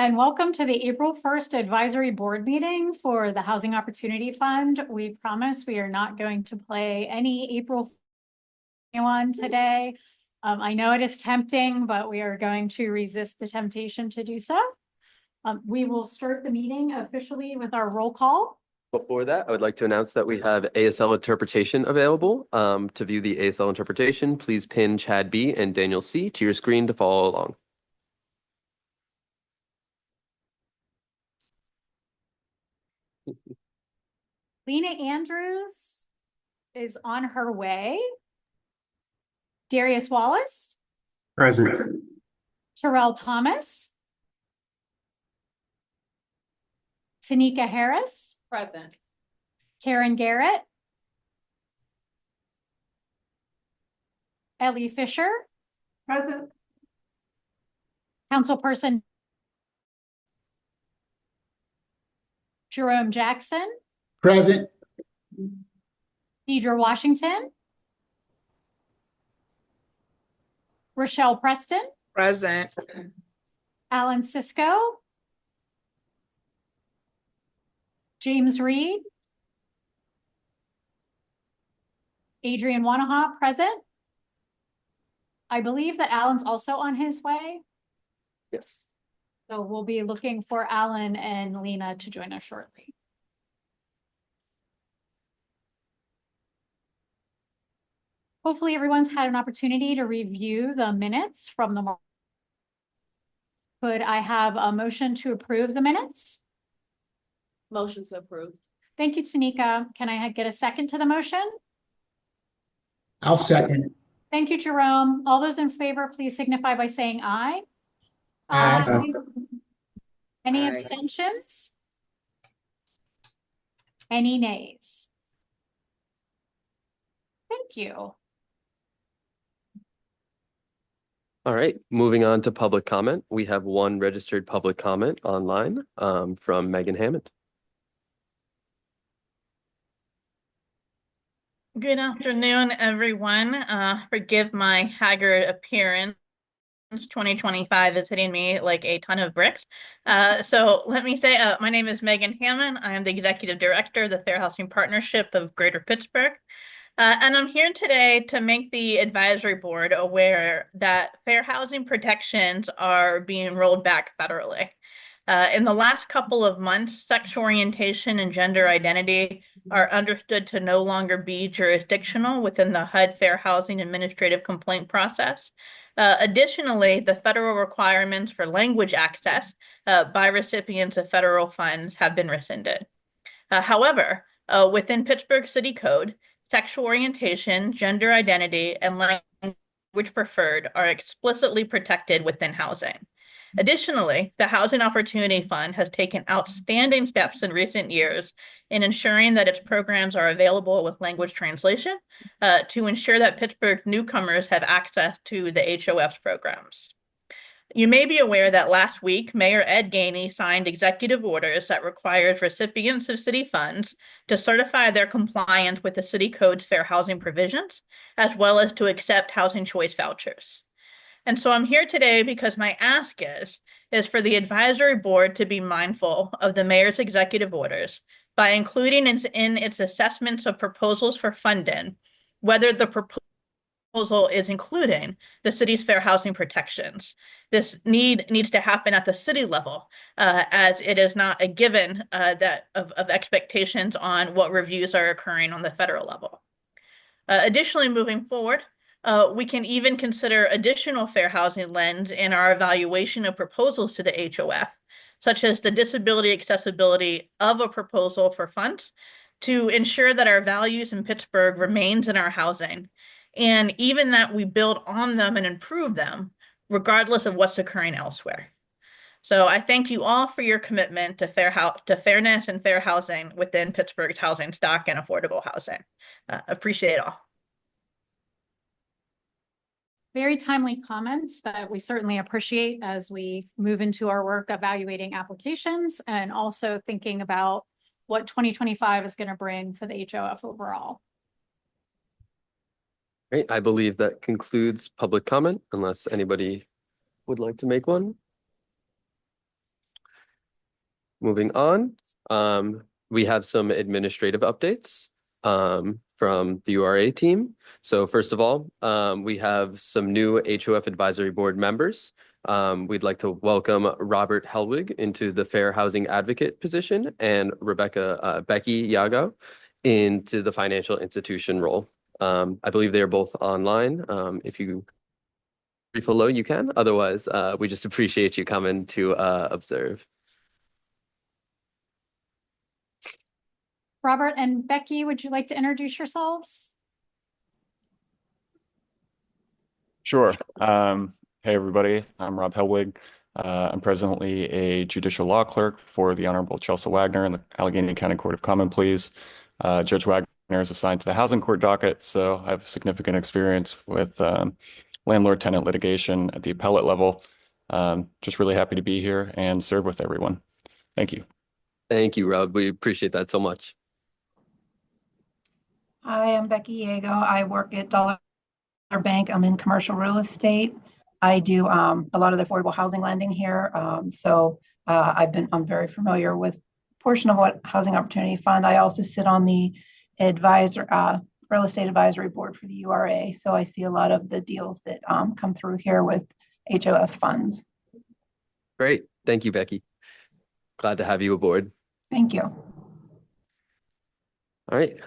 and welcome to the April 1st Advisory Board meeting for the Housing Opportunity Fund. We promise we are not going to play any April one today. I know it is tempting, but we are going to resist the temptation to do so. We will start the meeting officially with our roll call. Before that, I would like to announce that we have ASL interpretation available. To view the ASL interpretation, please pin Chad B and Daniel C to your screen to follow along. Lena Andrews is on her way. Darius Wallace. Present. Terrell Thomas. Tanika Harris. Present. Karen Garrett. Ellie Fisher. Present. Councilperson Jerome Jackson. Present. Deidre Washington. Rochelle Preston. Present. Alan Cisco. James Reed. Adrian Wanaha, present. I believe that Alan's also on his way. Yes. So we'll be looking for Alan and Lena to join us shortly. Hopefully everyone's had an opportunity to review the minutes from the. Could I have a motion to approve the minutes? Motion to approve. Thank you, Tanika. Can I get a second to the motion? I'll second. Thank you, Jerome. All those in favor, please signify by saying aye. Aye. Any Aye. abstentions? Any nays? Thank you. All right, moving on to public comment. We have one registered public comment online from Megan Hammond. Good afternoon, everyone. Forgive my haggard appearance. 2025 is hitting me like a ton of bricks. So let me say, my name is Megan Hammond. I am the Executive Director of the Fair Housing Partnership of Greater Pittsburgh. And I'm here today to make the advisory board aware that fair housing protections are being rolled back federally. In the last couple of months, sexual orientation and gender identity are understood to no longer be jurisdictional within the HUD Fair Housing Administrative Complaint process. Additionally, the federal requirements for language access by recipients of federal funds have been rescinded. However, within Pittsburgh City Code, sexual orientation, gender identity, and language preferred are explicitly protected within housing. Additionally, the Housing Opportunity Fund has taken outstanding steps in recent years in ensuring that its programs are available with language translation to ensure that Pittsburgh newcomers have access to the HOF's programs. You may be aware that last week, Mayor Ed Gainey signed executive orders that requires recipients of city funds to certify their compliance with the city code's fair housing provisions, as well as to accept housing choice vouchers. And so I'm here today because my ask is for the advisory board to be mindful of the mayor's executive orders by including in its assessments of proposals for funding, whether the proposal is including the city's fair housing protections. This needs to happen at the city level, as it is not a given that of expectations on what reviews are occurring on the federal level. Additionally, moving forward, we can even consider additional fair housing lens in our evaluation of proposals to the HOF, such as the disability accessibility of a proposal for funds to ensure that our values in Pittsburgh remains in our housing, and even that we build on them and improve them, regardless of what's occurring elsewhere. So I thank you all for your commitment to fairness and fair housing within Pittsburgh's housing stock and affordable housing. Appreciate it all. Very timely comments that we certainly appreciate as we move into our work evaluating applications and also thinking about what 2025 is going to bring for the HOF overall. Great. I believe that concludes public comment, unless anybody would like to make one. moving on, we have some administrative updates from the URA team. So first of all, we have some new HOF Advisory Board members. We'd like to welcome Robert Helwig into the Fair Housing Advocate position and Becky Yago into the Financial Institution role. I believe they are both online. If you brief hello, you can. Otherwise, we just appreciate you coming to observe. Robert and Becky, would you like to introduce yourselves? Sure. Hey, everybody. I'm Rob Helwig. I'm presently a judicial law clerk for the Honorable Chelsea Wagner in the Allegheny County Court of Common Pleas. Judge Wagner is assigned to the housing court docket, so I have significant experience with landlord-tenant litigation at the appellate level. Just really happy to be here and serve with everyone. Thank you. Thank you, Rob. We appreciate that so much. Hi, I'm Becky Yago. I work at Dollar Bank. I'm in commercial real estate. I do a lot of the affordable housing lending here. I'm very familiar with a portion of what Housing Opportunity Fund. I also sit on the real estate advisory board for the URA. So I see a lot of the deals that come through here with HOF funds. Great. Thank you, Becky. Glad to have you aboard. Thank you. All right.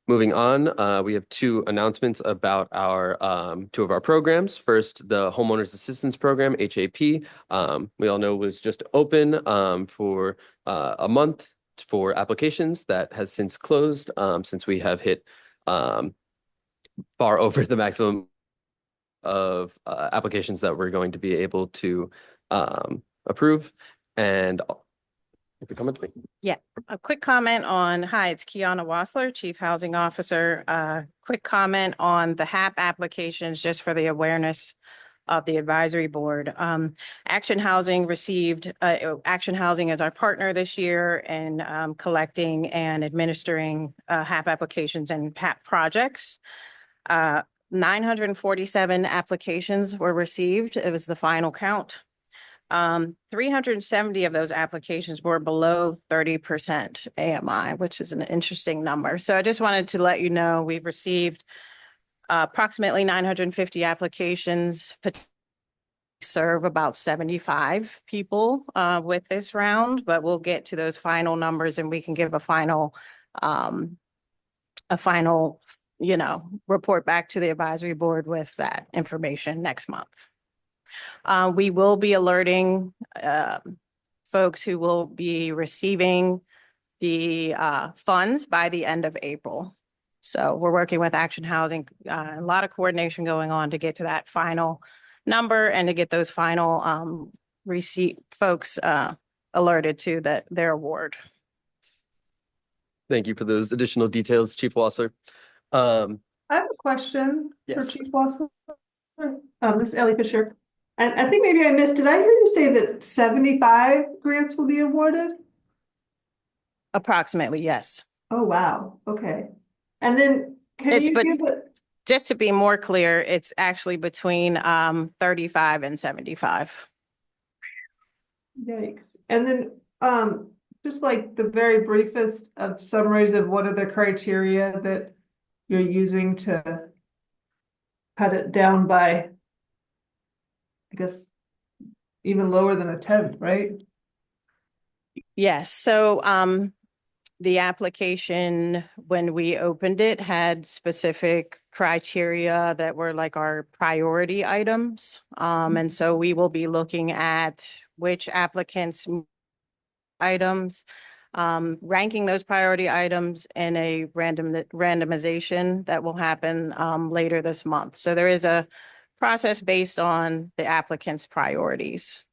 Moving on, we have two announcements about our two of our programs. First, the Homeowners Assistance Program, HAP. We all know was just open for a month for applications. That has since closed since we have hit far over the maximum of applications that we're going to be able to approve. And if you come to me. Yeah, a quick comment on, hi, it's Kiana Wassler, Chief Housing Officer. Quick comment on the HAP applications, just for the awareness of the advisory board. Action Housing received, Action Housing is our partner this year in collecting and administering HAP applications and HAP projects. 947 applications were received. It was the final count. 370 of those applications were below 30% AMI, which is an interesting number. So I just wanted to let you know we've received approximately 950 applications, serve about 75 people with this round, but we'll get to those final numbers and we can give a final, report back to the advisory board with that information next month. We will be alerting folks who will be receiving the funds by the end of April. So we're working with Action Housing, a lot of coordination going on to get to that final number and to get those final receipt folks alerted to their award. Thank you for those additional details, Chief Wassler. I have a question for Yes. Chief Wassler. This is Ellie Fisher. And I think maybe I missed, did I hear you say that 75 grants will be awarded? Approximately, yes. Oh, wow. Okay. And then Just to be more clear, it's actually between 35 and 75. Yikes. And then just like the very briefest of summaries of what are the criteria that you're using to cut it down by, I guess, even lower than a tenth, right? Yes. So the application, when we opened it, had specific criteria that were like our priority items. And so we will be looking at which applicants items, ranking those priority items in a randomization that will happen later this month. So there is a process based on the applicant's priorities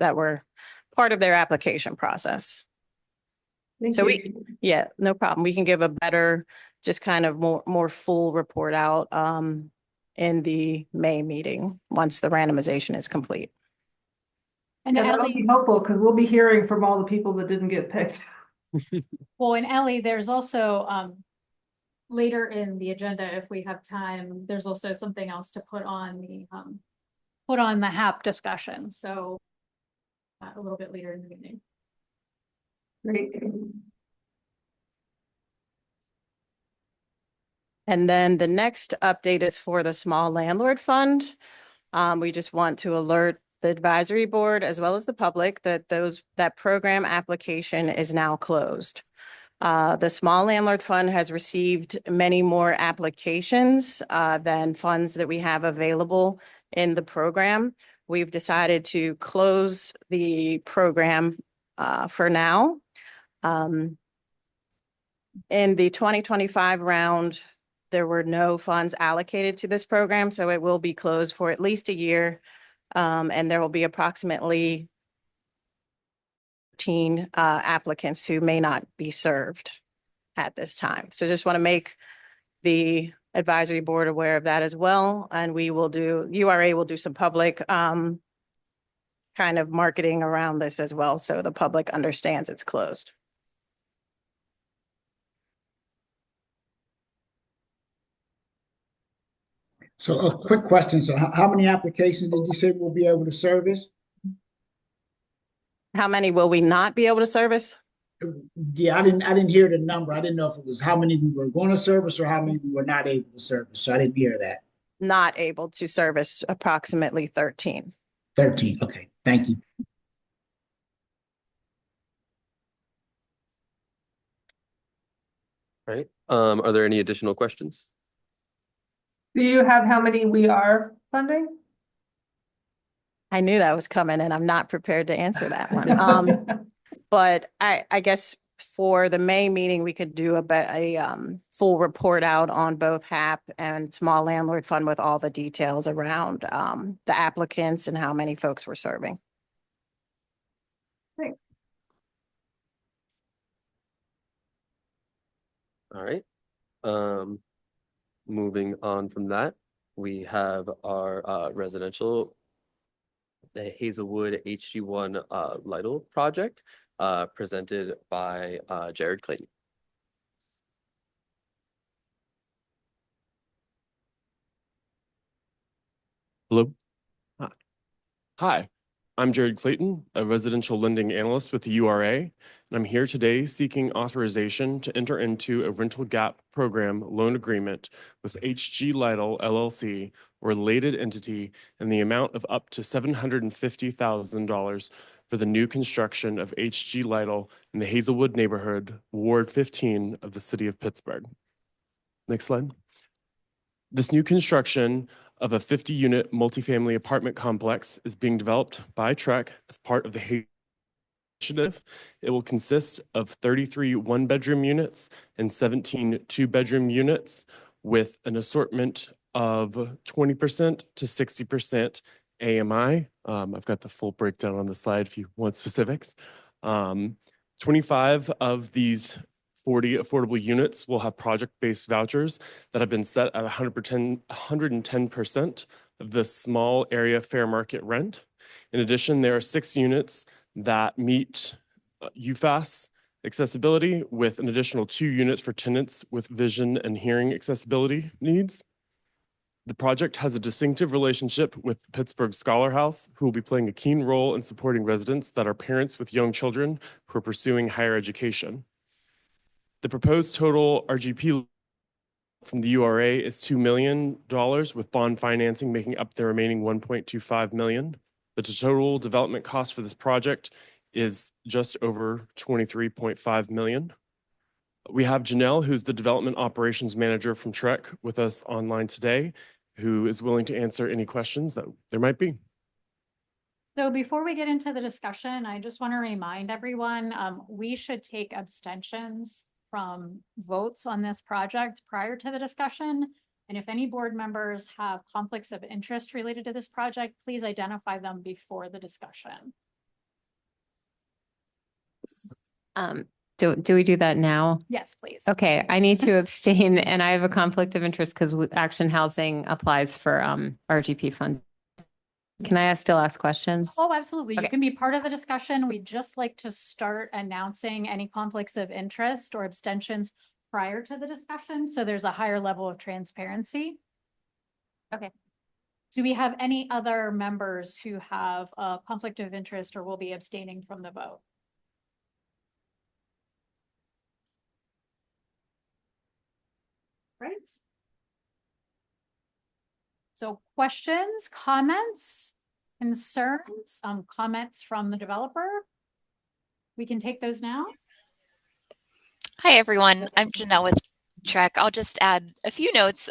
that were part of their application process. Yeah, no problem. We can give a better, just kind of more full report out in the May meeting once the randomization is complete. And Yeah, that'll be helpful because we'll be hearing from all the people that didn't get picked. Well, and Ellie, there's also later in the agenda, if we have time, there's also something else to put on the HAP discussion. So a little bit later in the meeting. Great. And then the next update is for the small landlord fund. We just want to alert the advisory board as well as the public that that program application is now closed. The small landlord fund has received many more applications than funds that we have available in the program. We've decided to close the program for now. In the 2025 round, there were no funds allocated to this program, so it will be closed for at least a year. And there will be approximately 13 applicants who may not be served at this time. So just want to make the advisory board aware of that as well. And URA will do some public kind of marketing around this as well, so the public understands it's closed. So a quick question. So how many applications did you say we'll be able to service? How many will we not be able to service? Yeah, I didn't hear the number. I didn't know if it was how many we were going to service or how many we were not able to service. So I didn't hear that. Not able to service approximately 13. 13. Okay. Thank you. Right. Are there any additional questions? Do you have how many we are funding? I knew that was coming and I'm not prepared to answer that one. But I guess for the May meeting, we could do a full report out on both HAP and small landlord fund with all the details around the applicants and how many folks we're serving. Great. All right. Moving on from that, we have our residential, the Hazelwood HG1 Lytle project, presented by Jared Clayton. Hello. Hi, I'm Jared Clayton, a residential lending analyst with the URA, and I'm here today seeking authorization to enter into a rental gap program loan agreement with HG Lytle LLC, or related entity, in the amount of up to $750,000 for the new construction of HG Lytle in the Hazelwood neighborhood, Ward 15 of the city of Pittsburgh. Next slide. This new construction of a 50-unit multifamily apartment complex is being developed by Trek as part of the initiative. It will consist of 33 one-bedroom units and 17 two-bedroom units with an assortment of 20% to 60% AMI. I've got the full breakdown on the slide if you want specifics. 25 of these 40 affordable units will have project-based vouchers that have been set at 110% of the small area fair market rent. In addition, there are 6 units that meet UFAS accessibility, with an additional 2 units for tenants with vision and hearing accessibility needs. The project has a distinctive relationship with the Pittsburgh Scholar House, who will be playing a keen role in supporting residents that are parents with young children who are pursuing higher education. The proposed total RGP from the URA is $2 million, with bond financing making up the remaining $1.25 million. The total development cost for this project is just over $23.5 million. We have Janelle, who's the development operations manager from Trek, with us online today, who is willing to answer any questions that there might be. So before we get into the discussion, I just want to remind everyone, we should take abstentions from votes on this project prior to the discussion. And if any board members have conflicts of interest related to this project, please identify them before the discussion. Do we do that now? Yes, please. Okay, I need to abstain and I have a conflict of interest because Action Housing applies for RGP fund. Can I still ask questions? Oh, absolutely. You Okay. can be part of the discussion. We'd just like to start announcing any conflicts of interest or abstentions prior to the discussion, so there's a higher level of transparency. Okay. Do we have any other members who have a conflict of interest or will be abstaining from the vote? Right. So questions, comments, concerns, comments from the developer? We can take those now. Hi, everyone. I'm Janelle with Trek. I'll just add a few notes.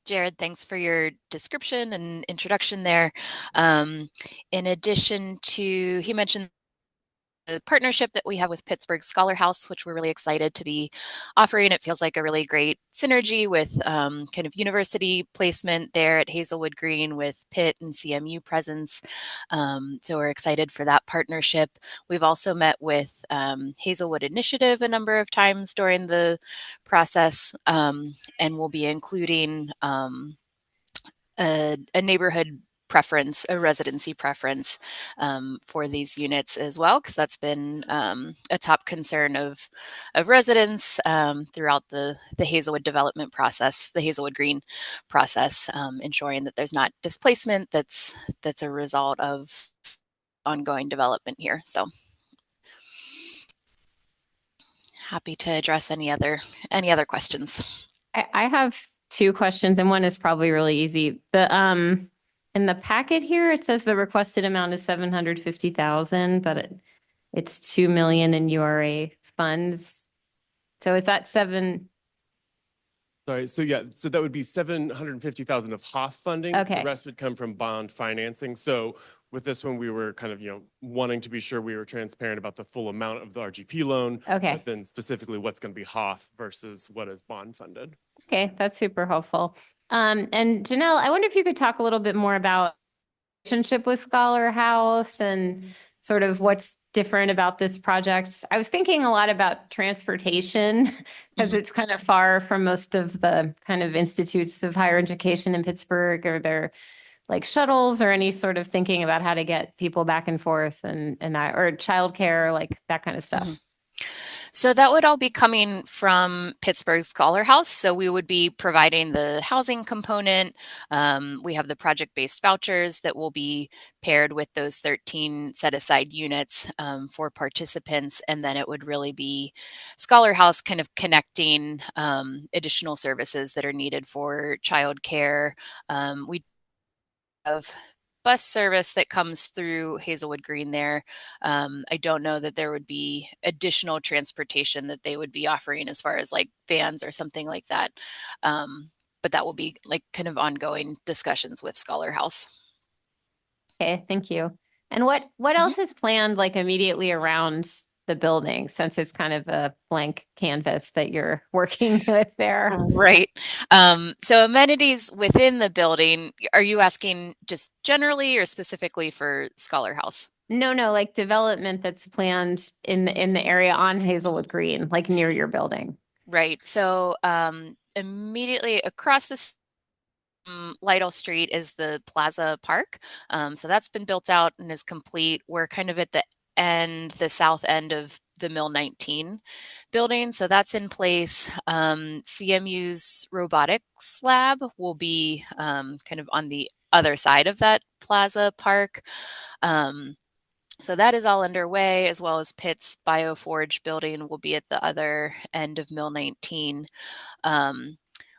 Jared, thanks for your description and introduction there. In addition to, he mentioned the partnership that we have with Pittsburgh Scholar House, which we're really excited to be offering. It feels like a really great synergy with kind of university placement there at Hazelwood Green with Pitt and CMU presence. So we're excited for that partnership. We've also met with Hazelwood Initiative a number of times during the process, and we'll be including a neighborhood preference, a residency preference for these units as well, because that's been a top concern of residents throughout the Hazelwood development process, the Hazelwood Green process, ensuring that there's not displacement that's a result of ongoing development here. So happy to address any other questions. I have two questions, and one is probably really easy. In the packet here, it says the requested amount is 750,000, but it's 2 million in URA funds. So is that Sorry, so yeah, so that would be 750,000 of HOF funding. Okay. The rest would come from bond financing. So with this one, we were kind of, wanting to be sure we were transparent about the full amount of the RGP loan. Okay. But then specifically what's going to be HOF versus what is bond funded. Okay, that's super helpful. And Janelle, I wonder if you could talk a little bit more about relationship with Scholar House and sort of what's different about this project. I was thinking a lot about transportation because it's kind of far from most of the kind of institutes of higher education in Pittsburgh. Are there like shuttles or any sort of thinking about how to get people back and forth and that, or childcare, like that kind of stuff? So that would all be coming from Pittsburgh Scholar House. So we would be providing the housing component. We have the project-based vouchers that will be paired with those 13 set-aside units for participants. And then it would really be Scholar House kind of connecting additional services that are needed for childcare. We have bus service that comes through Hazelwood Green there. I don't know that there would be additional transportation that they would be offering as far as like vans or something like that. But that will be like kind of ongoing discussions with Scholar House. Okay, thank you. And what else is planned like immediately around the building, since it's kind of a blank canvas that you're working with there? Right. So amenities within the building, are you asking just generally or specifically for Scholar House? No, like development that's planned in the area on Hazelwood Green, like near your building. Right. So immediately across the Lytle Street is the Plaza Park. So that's been built out and is complete. We're kind of at the south end of the Mill 19 building. So that's in place. CMU's robotics lab will be kind of on the other side of that Plaza Park. So that is all underway, as well as Pitt's Bioforge building will be at the other end of Mill 19.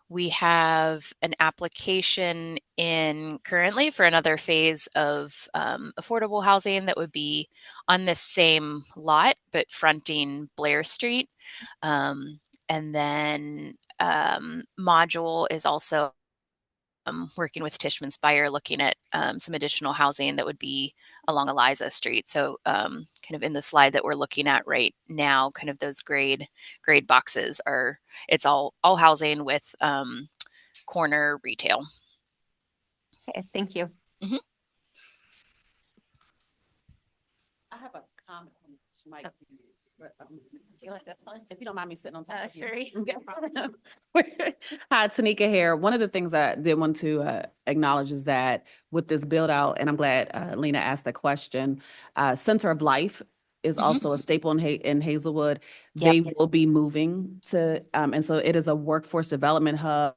We have an application in currently for another phase of affordable housing that would be on this same lot, but fronting Blair Street. And then Module is also working with Tishman Speyer, looking at some additional housing that would be along Eliza Street. So kind of in the slide that we're looking at right now, kind of those grade boxes are, it's all housing with corner retail. Okay, thank you. Mm-hmm. I have a comment on Mike. Do you like this one? If you don't mind me sitting on top of you. Sure. Hi, Tanika here. One of the things I did want to acknowledge is that with this build out, and I'm glad Lena asked the question, Center of Life is also a staple in Hazelwood. Yep. They will be moving to, and so it is a workforce development hub,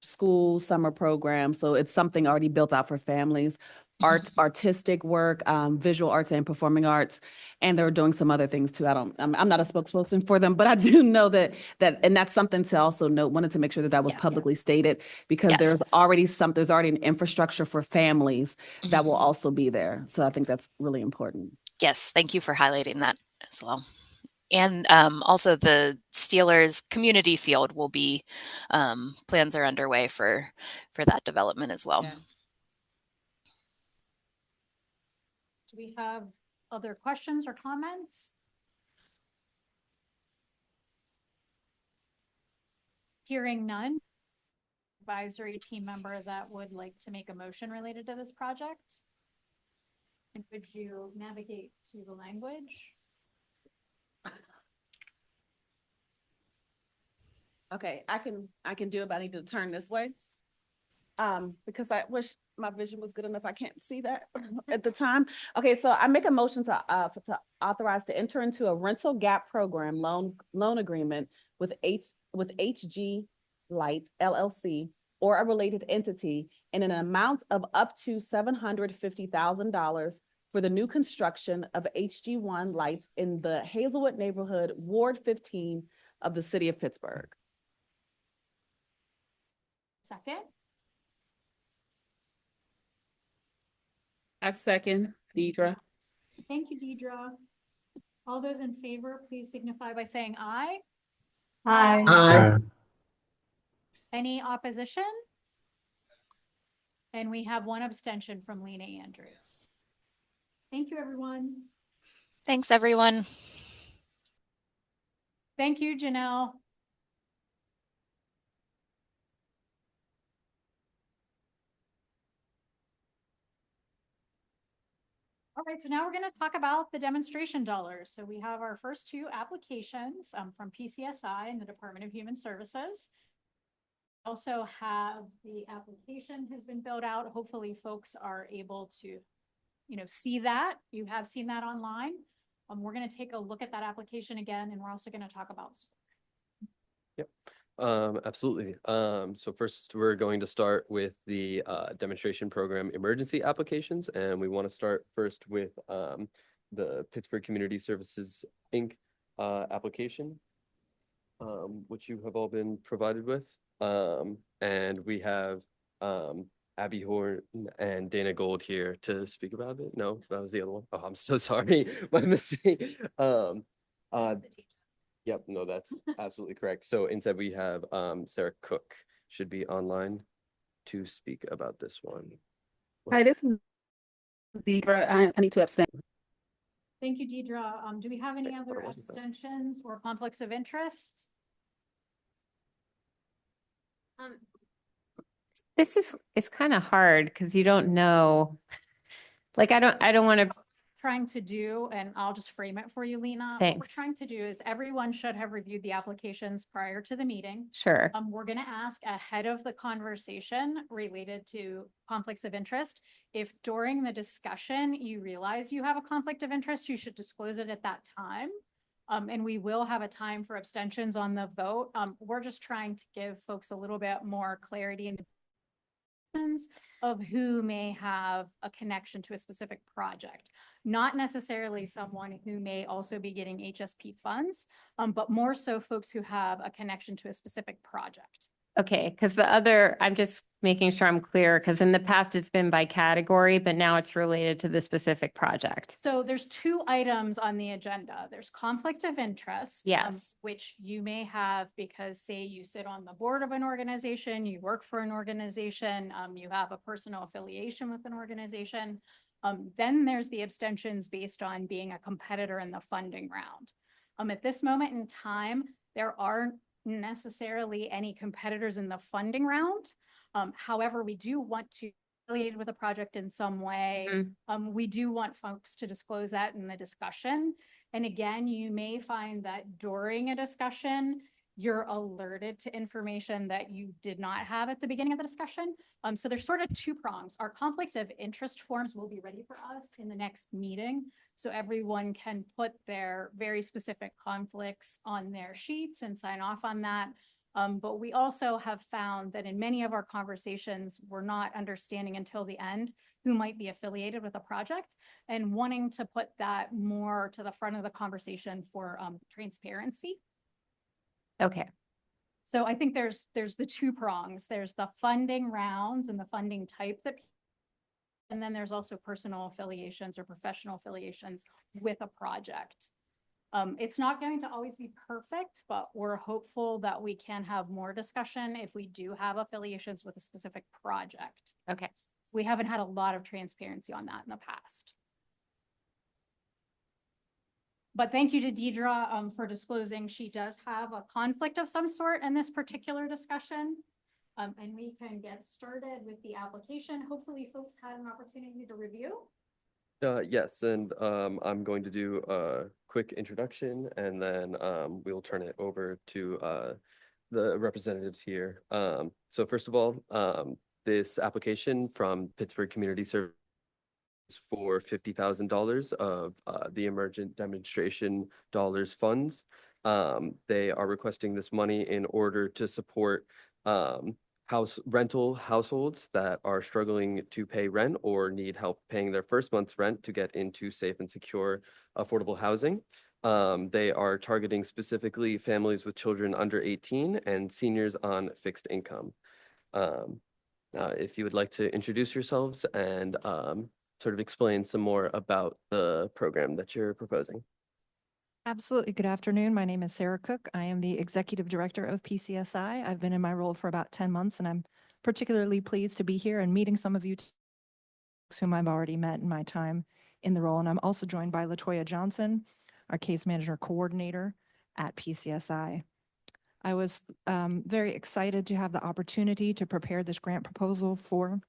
school, summer program. So it's something already built out for families. artistic work, visual arts and performing arts, and they're doing some other things too. I'm not a spokesperson for them, but I do know that and that's something to also note. Wanted to make sure that that was publicly stated, because there's already an infrastructure for families that will also be there. So I think that's really important. Yes, thank you for highlighting that as well. And also the Steelers community field will be, plans are underway for that development as well. Yeah. Do we have other questions or comments? Hearing none. Advisory team member that would like to make a motion related to this project? And could you navigate to the language? Okay, I can do it, but I need to turn this way. Because I wish my vision was good enough. I can't see that at the time. Okay, so I make a motion to authorize to enter into a rental gap program loan agreement with HG Lights LLC or a related entity in an amount of up to $750,000 for the new construction of HG1 lights in the Hazelwood neighborhood, Ward 15 of the city of Pittsburgh. Second. I second Deidre. Thank you, Deidre. All those in favor, please signify by saying aye. Aye. Aye. Any opposition? And we have one abstention from Lena Andrews. Thank you, everyone. Thanks, everyone. Thank you, Janelle. All right, so now we're going to talk about the demonstration dollars. So we have our first two applications from PCSI and the Department of Human Services. Also have the application has been filled out. Hopefully folks are able to, see that. You have seen that online. We're going to take a look at that application again, and we're also going to talk about. Yep. Absolutely. So first we're going to start with the demonstration program emergency applications, and we want to start first with the Pittsburgh Community Services Inc. Application, which you have all been provided with. And we have Abby Horn and Dana Gold here to speak about it. No, that was the other one. Oh, I'm so sorry. My mistake. Yep, no, that's absolutely correct. So instead we have Sarah Cook should be online to speak about this one. Hi, this is Deidre. I need to abstain. Thank you, Deidre. Do we have any other abstentions or conflicts of interest? It's kind of hard because you don't know. Like, I don't want to. Trying to do, and I'll just frame it for you, Lena. Thanks. What we're trying to do is everyone should have reviewed the applications prior to the meeting. Sure. We're going to ask ahead of the conversation related to conflicts of interest. If during the discussion you realize you have a conflict of interest, you should disclose it at that time. And we will have a time for abstentions on the vote. We're just trying to give folks a little bit more clarity and of who may have a connection to a specific project, not necessarily someone who may also be getting HSP funds, but more so folks who have a connection to a specific project. Okay, because I'm just making sure I'm clear, because in the past it's been by category, but now it's related to the specific project. So there's two items on the agenda. There's conflict of interest. Yes. Which you may have because, say, you sit on the board of an organization, you work for an organization, you have a personal affiliation with an organization. Then there's the abstentions based on being a competitor in the funding round. At this moment in time, there aren't necessarily any competitors in the funding round. However, we do want to affiliate with a project in some way. We do want folks to disclose that in the discussion. And again, you may find that during a discussion, you're alerted to information that you did not have at the beginning of the discussion. So there's sort of two prongs. Our conflict of interest forms will be ready for us in the next meeting. So everyone can put their very specific conflicts on their sheets and sign off on that. But we also have found that in many of our conversations, we're not understanding until the end who might be affiliated with a project and wanting to put that more to the front of the conversation for transparency. Okay. So I think there's the two prongs. There's the funding rounds and the funding type and then there's also personal affiliations or professional affiliations with a project. It's not going to always be perfect, but we're hopeful that we can have more discussion if we do have affiliations with a specific project. Okay. We haven't had a lot of transparency on that in the past. But thank you to Deidre for disclosing she does have a conflict of some sort in this particular discussion. And we can get started with the application. Hopefully folks had an opportunity to review. Yes, and I'm going to do a quick introduction and then we'll turn it over to the representatives here. So first of all, this application from Pittsburgh Community Service for $50,000 of the Emergent Demonstration Dollars funds. They are requesting this money in order to support rental households that are struggling to pay rent or need help paying their first month's rent to get into safe and secure affordable housing. They are targeting specifically families with children under 18 and seniors on fixed income. If you would like to introduce yourselves and sort of explain some more about the program that you're proposing. Absolutely. Good afternoon. My name is Sarah Cook. I am the Executive Director of PCSI. I've been in my role for about 10 months, and I'm particularly pleased to be here and meeting some of you whom I've already met in my time in the role. And I'm also joined by LaToya Johnson, our Case Manager Coordinator at PCSI. I was very excited to have the opportunity to prepare this grant proposal for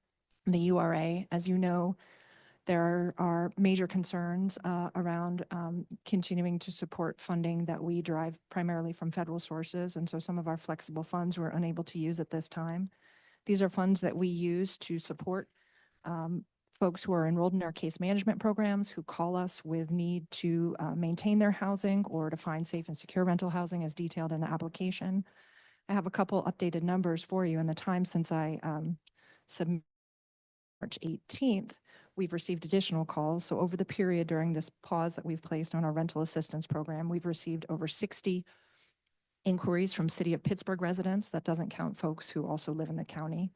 the URA. As you know, there are major concerns around continuing to support funding that we derive primarily from federal sources. And so some of our flexible funds we're unable to use at this time. These are funds that we use to support folks who are enrolled in our case management programs who call us with need to maintain their housing or to find safe and secure rental housing as detailed in the application. I have a couple updated numbers for you. In the time since I submitted March 18th, we've received additional calls. So over the period during this pause that we've placed on our rental assistance program, we've received over 60 inquiries from City of Pittsburgh residents. That doesn't count folks who also live in the county.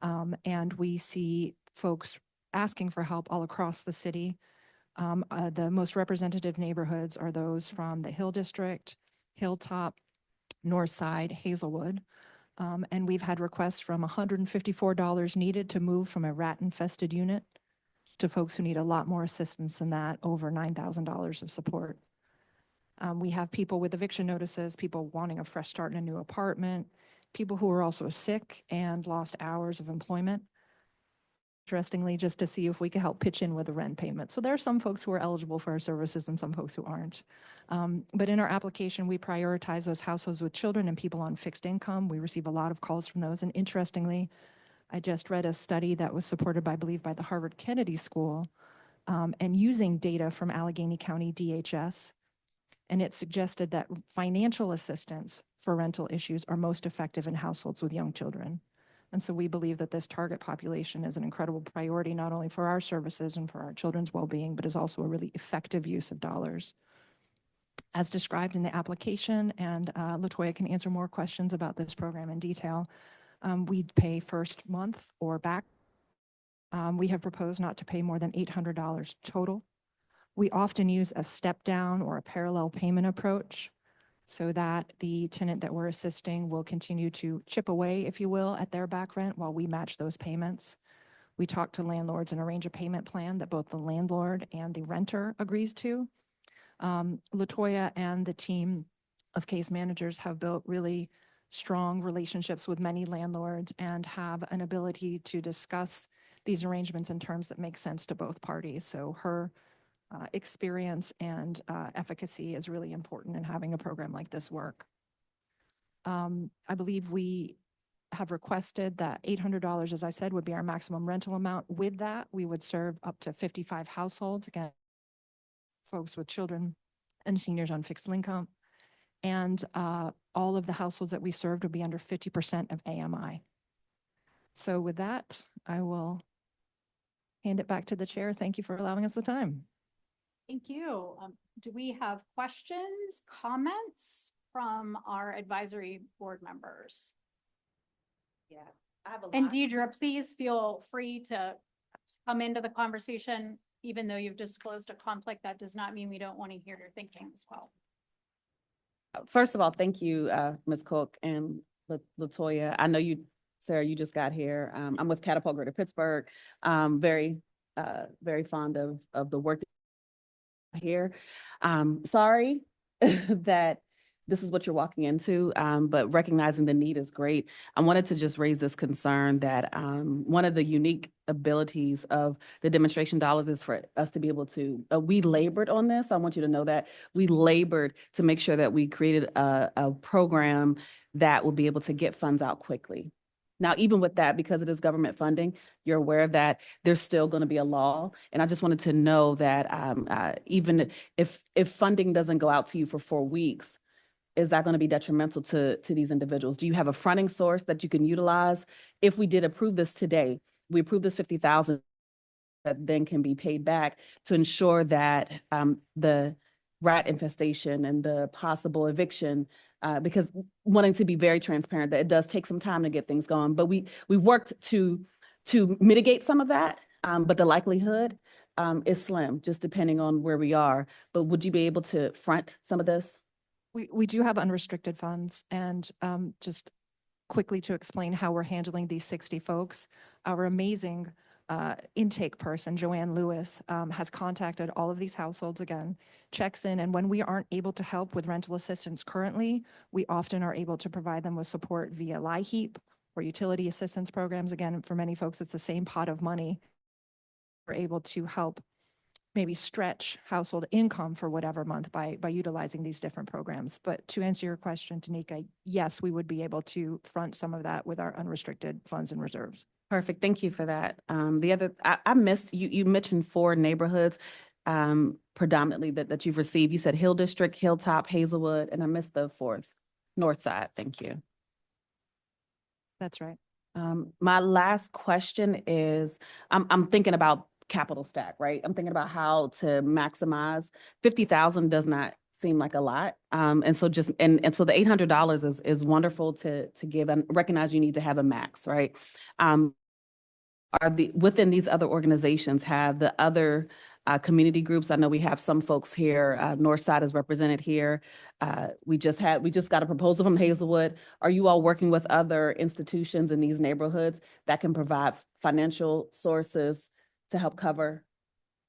And we see folks asking for help all across the city. The most representative neighborhoods are those from the Hill District, Hilltop, Northside, Hazelwood. And we've had requests from $154 needed to move from a rat-infested unit to folks who need a lot more assistance than that, over $9,000 of support. We have people with eviction notices, people wanting a fresh start in a new apartment, people who are also sick and lost hours of employment. Interestingly, just to see if we could help pitch in with a rent payment. So there are some folks who are eligible for our services and some folks who aren't. But in our application, we prioritize those households with children and people on fixed income. We receive a lot of calls from those. And interestingly, I just read a study that was supported by, I believe, by the Harvard Kennedy School and using data from Allegheny County DHS. And it suggested that financial assistance for rental issues are most effective in households with young children. And so we believe that this target population is an incredible priority, not only for our services and for our children's well-being, but is also a really effective use of dollars. As described in the application, and LaToya can answer more questions about this program in detail, we'd pay first month or back. We have proposed not to pay more than $800 total. We often use a step down or a parallel payment approach so that the tenant that we're assisting will continue to chip away, if you will, at their back rent while we match those payments. We talk to landlords and arrange a payment plan that both the landlord and the renter agrees to. LaToya and the team of case managers have built really strong relationships with many landlords and have an ability to discuss these arrangements in terms that make sense to both parties. So her experience and efficacy is really important in having a program like this work. I believe we have requested that $800, as I said, would be our maximum rental amount. With that, we would serve up to 55 households, again, folks with children and seniors on fixed income. And all of the households that we served would be under 50% of AMI. So with that, I will hand it back to the chair. Thank you for allowing us the time. Thank you. Do we have questions, comments from our advisory board members? Yeah, I have a And lot. Deidre, please feel free to come into the conversation, even though you've disclosed a conflict. That does not mean we don't want to hear your thinking as well. First of all, thank you, Ms. Cook and Latoya. I know you, Sarah, you just got here. I'm with Catapult Greater Pittsburgh. Very fond of the work here. Sorry that this is what you're walking into, but recognizing the need is great. I wanted to just raise this concern that one of the unique abilities of the demonstration dollars is for us to be able to, we labored on this. I want you to know that we labored to make sure that we created a program that will be able to get funds out quickly. Now, even with that, because it is government funding, you're aware of that, there's still going to be a law. And I just wanted to know that even if funding doesn't go out to you for 4 weeks, is that going to be detrimental to these individuals? Do you have a fronting source that you can utilize? If we did approve this today, we approve this 50,000 that then can be paid back to ensure that the rat infestation and the possible eviction, because wanting to be very transparent that it does take some time to get things going, but we worked to mitigate some of that, but the likelihood is slim, just depending on where we are. But would you be able to front some of this? We do have unrestricted funds, and just quickly to explain how we're handling these 60 folks, our amazing intake person, Joanne Lewis, has contacted all of these households again, checks in, and when we aren't able to help with rental assistance currently, we often are able to provide them with support via LIHEAP or utility assistance programs. Again, for many folks, it's the same pot of money. We're able to help maybe stretch household income for whatever month by utilizing these different programs. But to answer your question, Tanika, yes, we would be able to front some of that with our unrestricted funds and reserves. Perfect. Thank you for that. The other, I missed, you mentioned 4 neighborhoods predominantly that you've received. You said Hill District, Hilltop, Hazelwood, and I missed the 4th, North Side. Thank you. That's right. My last question is, I'm thinking about capital stack, right? I'm thinking about how to maximize. 50,000 does not seem like a lot. And so just, and so the $800 is wonderful to give, and recognize you need to have a max, right? Within these other organizations, have the other community groups, I know we have some folks here, Northside is represented here. We just got a proposal from Hazelwood. Are you all working with other institutions in these neighborhoods that can provide financial sources to help cover?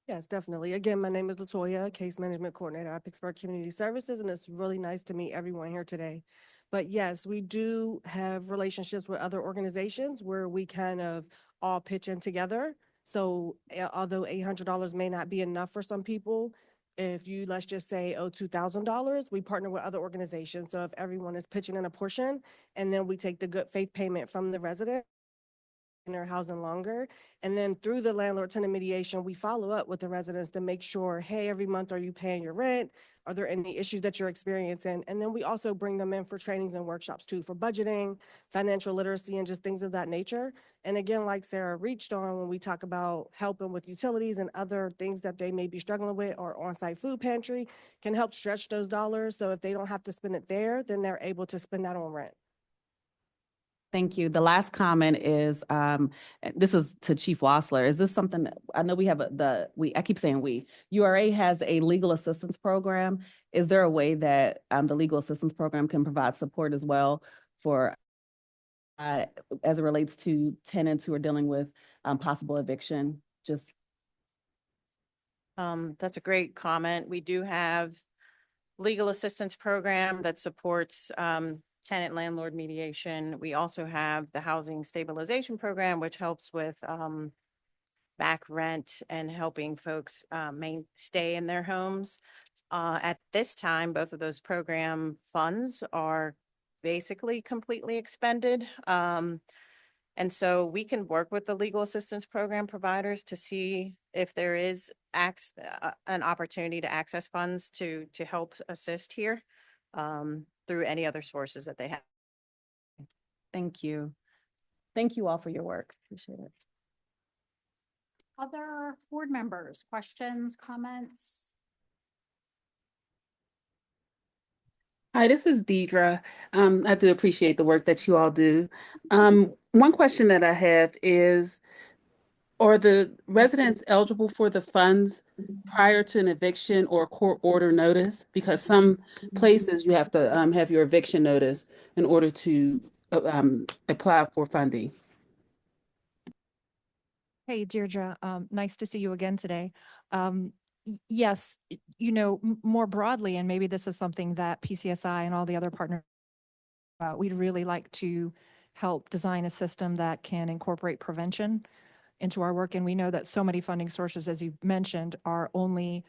Yes, definitely. Again, my name is Latoya, Case Management Coordinator at Pittsburgh Community Services, and it's really nice to meet everyone here today. But yes, we do have relationships with other organizations where we kind of all pitch in together. So although $800 may not be enough for some people, if you, let's just say, owe $2,000, we partner with other organizations. So if everyone is pitching in a portion, and then we take the good faith payment from the resident in their housing longer. And then through the landlord tenant mediation, we follow up with the residents to make sure, hey, every month, are you paying your rent? Are there any issues that you're experiencing? And then we also bring them in for trainings and workshops too, for budgeting, financial literacy, and just things of that nature. And again, like Sarah reached on when we talk about helping with utilities and other things that they may be struggling with, or on-site food pantry can help stretch those dollars. So if they don't have to spend it there, then they're able to spend that on rent. Thank you. The last comment is, this is to Chief Wassler. Is this something, I know we have I keep saying we, URA has a legal assistance program. Is there a way that the legal assistance program can provide support as well for, as it relates to tenants who are dealing with possible eviction? Just. That's a great comment. We do have legal assistance program that supports tenant landlord mediation. We also have the housing stabilization program, which helps with back rent and helping folks stay in their homes. At this time, both of those program funds are basically completely expended. And so we can work with the legal assistance program providers to see if there is an opportunity to access funds to help assist here. through any other sources that they have. Thank you. Thank you all for your work. Appreciate it. Other board members, questions, comments? Hi, this is Deidre. I do appreciate the work that you all do. One question that I have is, are the residents eligible for the funds prior to an eviction or court order notice? Because some places you have to have your eviction notice in order to apply for funding. Hey, Deirdre, nice to see you again today. Yes, more broadly, and maybe this is something that PCSI and all the other partners, we'd really like to help design a system that can incorporate prevention into our work. And we know that so many funding sources, as you mentioned, are only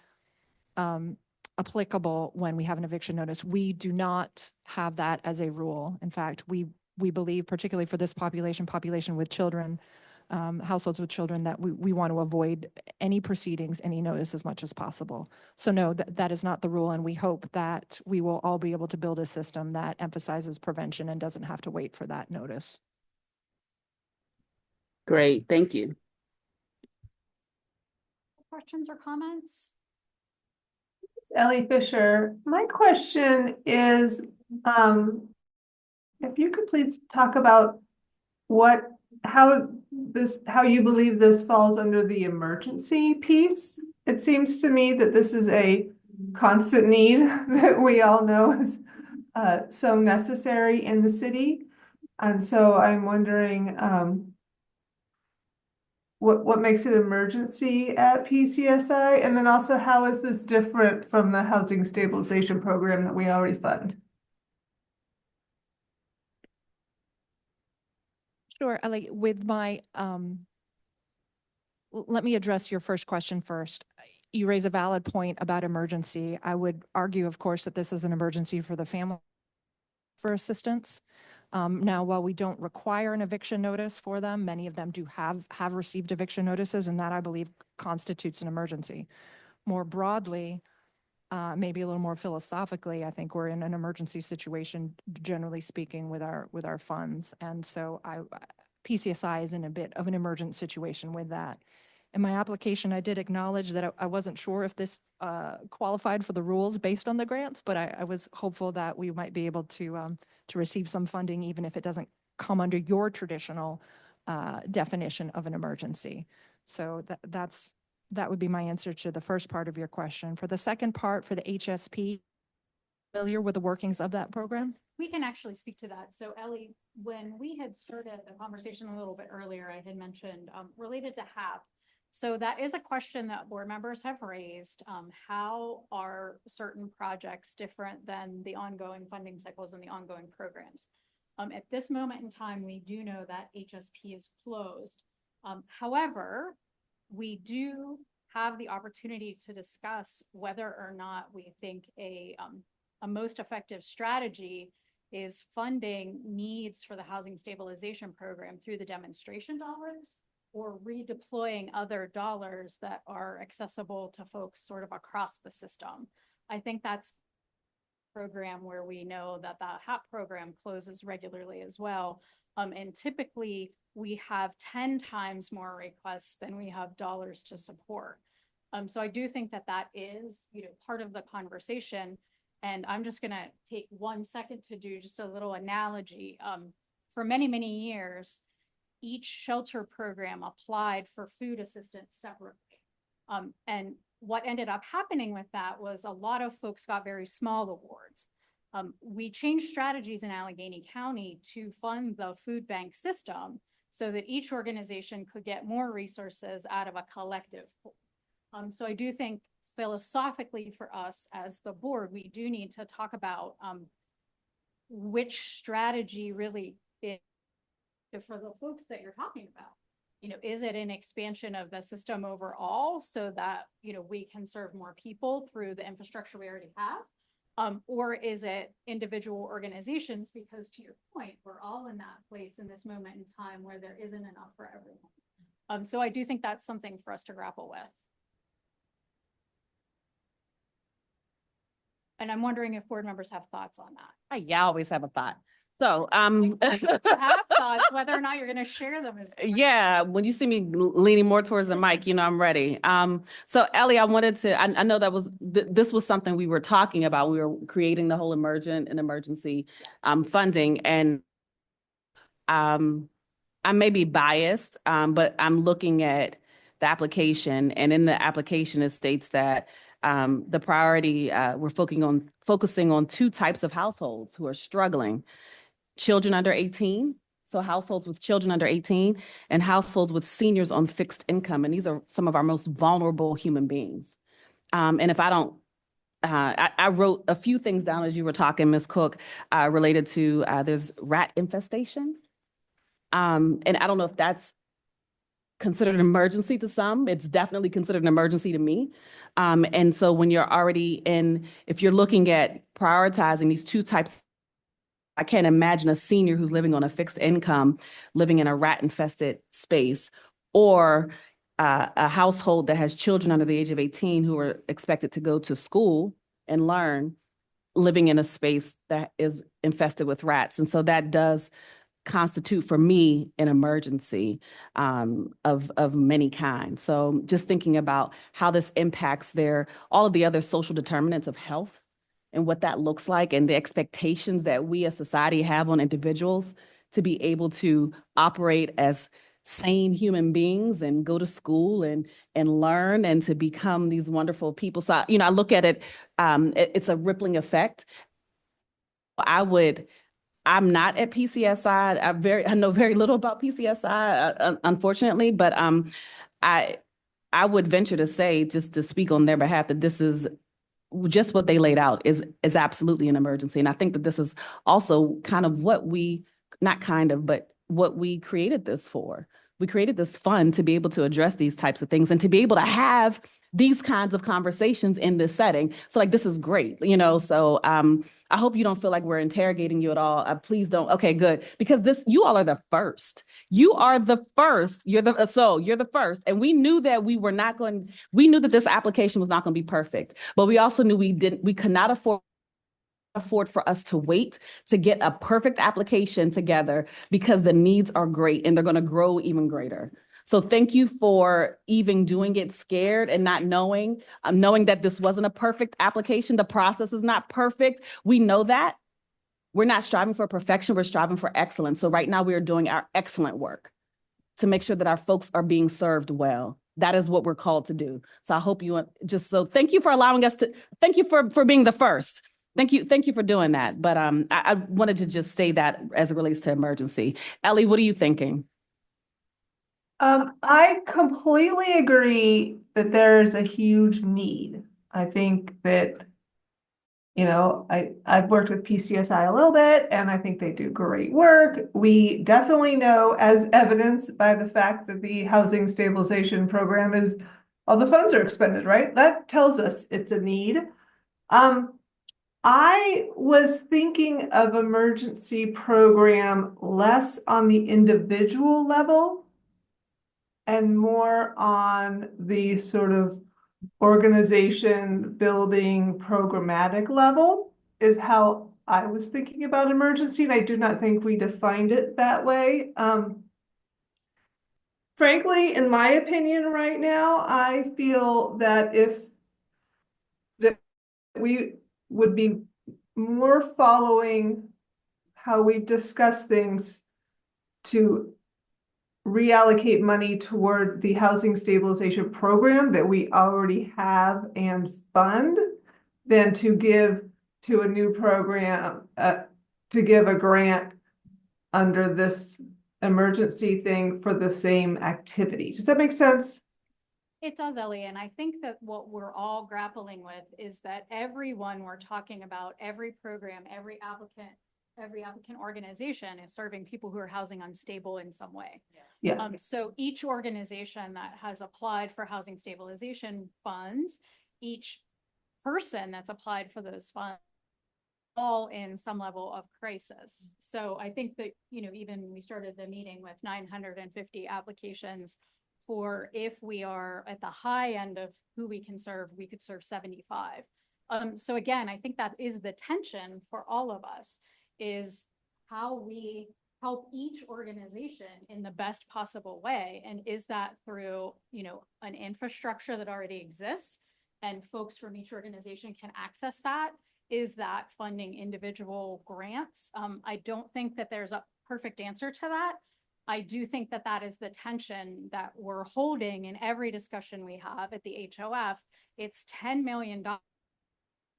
applicable when we have an eviction notice. We do not have that as a rule. In fact, we believe, particularly for this population with children, households with children, that we want to avoid any proceedings, any notice as much as possible. So no, that is not the rule. And we hope that we will all be able to build a system that emphasizes prevention and doesn't have to wait for that notice. Great, thank you. Questions or comments? Ellie Fisher. My question is, if you could please talk about how you believe this falls under the emergency piece. It seems to me that this is a constant need that we all know is so necessary in the city. And so I'm wondering, what makes it emergency at PCSI? And then also, how is this different from the housing stabilization program that we already fund? Sure, Ellie, with my, let me address your first question first. You raise a valid point about emergency. I would argue, of course, that this is an emergency for the family for assistance. Now, while we don't require an eviction notice for them, many of them do have received eviction notices, and that, I believe, constitutes an emergency. More broadly, maybe a little more philosophically, I think we're in an emergency situation, generally speaking, with our funds. And so PCSI is in a bit of an emergent situation with that. In my application, I did acknowledge that I wasn't sure if this qualified for the rules based on the grants, but I was hopeful that we might be able to receive some funding, even if it doesn't come under your traditional definition of an emergency. So that would be my answer to the first part of your question. For the second part, for the HSP, familiar with the workings of that program? We can actually speak to that. So Ellie, when we had started the conversation a little bit earlier, I had mentioned related to HAP. So that is a question that board members have raised. How are certain projects different than the ongoing funding cycles and the ongoing programs? At this moment in time, we do know that HSP is closed. However, we do have the opportunity to discuss whether or not we think a most effective strategy is funding needs for the housing stabilization program through the demonstration dollars, or redeploying other dollars that are accessible to folks sort of across the system. I think that's the program where we know that the HAP program closes regularly as well. And typically we have 10 times more requests than we have dollars to support. So I do think that that is, part of the conversation. And I'm just gonna take 1 second to do just a little analogy. For many, many years, each shelter program applied for food assistance separately. And what ended up happening with that was a lot of folks got very small awards. We changed strategies in Allegheny County to fund the food bank system so that each organization could get more resources out of a collective pool. So I do think philosophically for us as the board, we do need to talk about which strategy really is for the folks that you're talking about. Is it an expansion of the system overall so that, we can serve more people through the infrastructure we already have? Or is it individual organizations? Because to your point, we're all in that place in this moment in time where there isn't enough for everyone. So I do think that's something for us to grapple with. And I'm wondering if board members have thoughts on that. Yeah, I always have a thought. So, You have thoughts, whether or not you're going to share them is. yeah, when you see me leaning more towards the mic, you know, I'm ready. So Ellie, I wanted to, I know that was, this was something we were talking about. We were creating the whole emergent and emergency funding, and I may be biased, but I'm looking at the application, and in the application, it states that the priority, we're focusing on two types of households who are struggling: children under 18, so households with children under 18, and households with seniors on fixed income. And these are some of our most vulnerable human beings. And if I don't, I wrote a few things down as you were talking, Ms. Cook, related to there's rat infestation. And I don't know if that's considered an emergency to some. It's definitely considered an emergency to me. And so when you're already if you're looking at prioritizing these two types, I can't imagine a senior who's living on a fixed income, living in a rat-infested space, or a household that has children under the age of 18 who are expected to go to school and learn, living in a space that is infested with rats. And so that does constitute for me an emergency of many kinds. So just thinking about how this impacts all of the other social determinants of health and what that looks like, and the expectations that we as society have on individuals to be able to operate as sane human beings and go to school and learn and to become these wonderful people. So, I look at it, it's a rippling effect. I'm not at PCSI. I know very little about PCSI, unfortunately, but I would venture to say, just to speak on their behalf, that this is just what they laid out is absolutely an emergency. And I think that this is also kind of what what we created this for. We created this fund to be able to address these types of things and to be able to have these kinds of conversations in this setting. So like, this is great, so I hope you don't feel like we're interrogating you at all. Please don't. Okay, good. Because you all are the first. You are the first. You're the first. And we knew that we knew that this application was not going to be perfect, but we also knew we could not afford for us to wait to get a perfect application together, because the needs are great and they're going to grow even greater. So thank you for even doing it scared and not knowing that this wasn't a perfect application. The process is not perfect. We know that. We're not striving for perfection. We're striving for excellence. So right now we are doing our excellent work to make sure that our folks are being served well. That is what we're called to do. So I hope thank you for allowing us thank you for being the first. Thank you for doing that. But I wanted to just say that as it relates to emergency. Ellie, what are you thinking? I completely agree that there's a huge need. I think that, I've worked with PCSI a little bit, and I think they do great work. We definitely know, as evidenced by the fact that the housing stabilization program all the funds are expended, right? That tells us it's a need. I was thinking of emergency program less on the individual level and more on the sort of organization building programmatic level is how I was thinking about emergency. And I do not think we defined it that way. Frankly, in my opinion right now, I feel that we would be more following how we've discussed things to reallocate money toward the housing stabilization program that we already have and fund than to give to a new program, to give a grant under this emergency thing for the same activity. Does that make sense? It does, Ellie. And I think that what we're all grappling with is that everyone we're talking about, every program, every applicant organization is serving people who are housing unstable in some way. Yeah. So each organization that has applied for housing stabilization funds, each person that's applied for those funds, all in some level of crisis. So I think that, even we started the meeting with 950 applications for, if we are at the high end of who we can serve, we could serve 75. So again, I think that is the tension for all of us, is how we help each organization in the best possible way. And is that through, an infrastructure that already exists and folks from each organization can access that? Is that funding individual grants? I don't think that there's a perfect answer to that. I do think that that is the tension that we're holding in every discussion we have at the HOF. It's $10 million.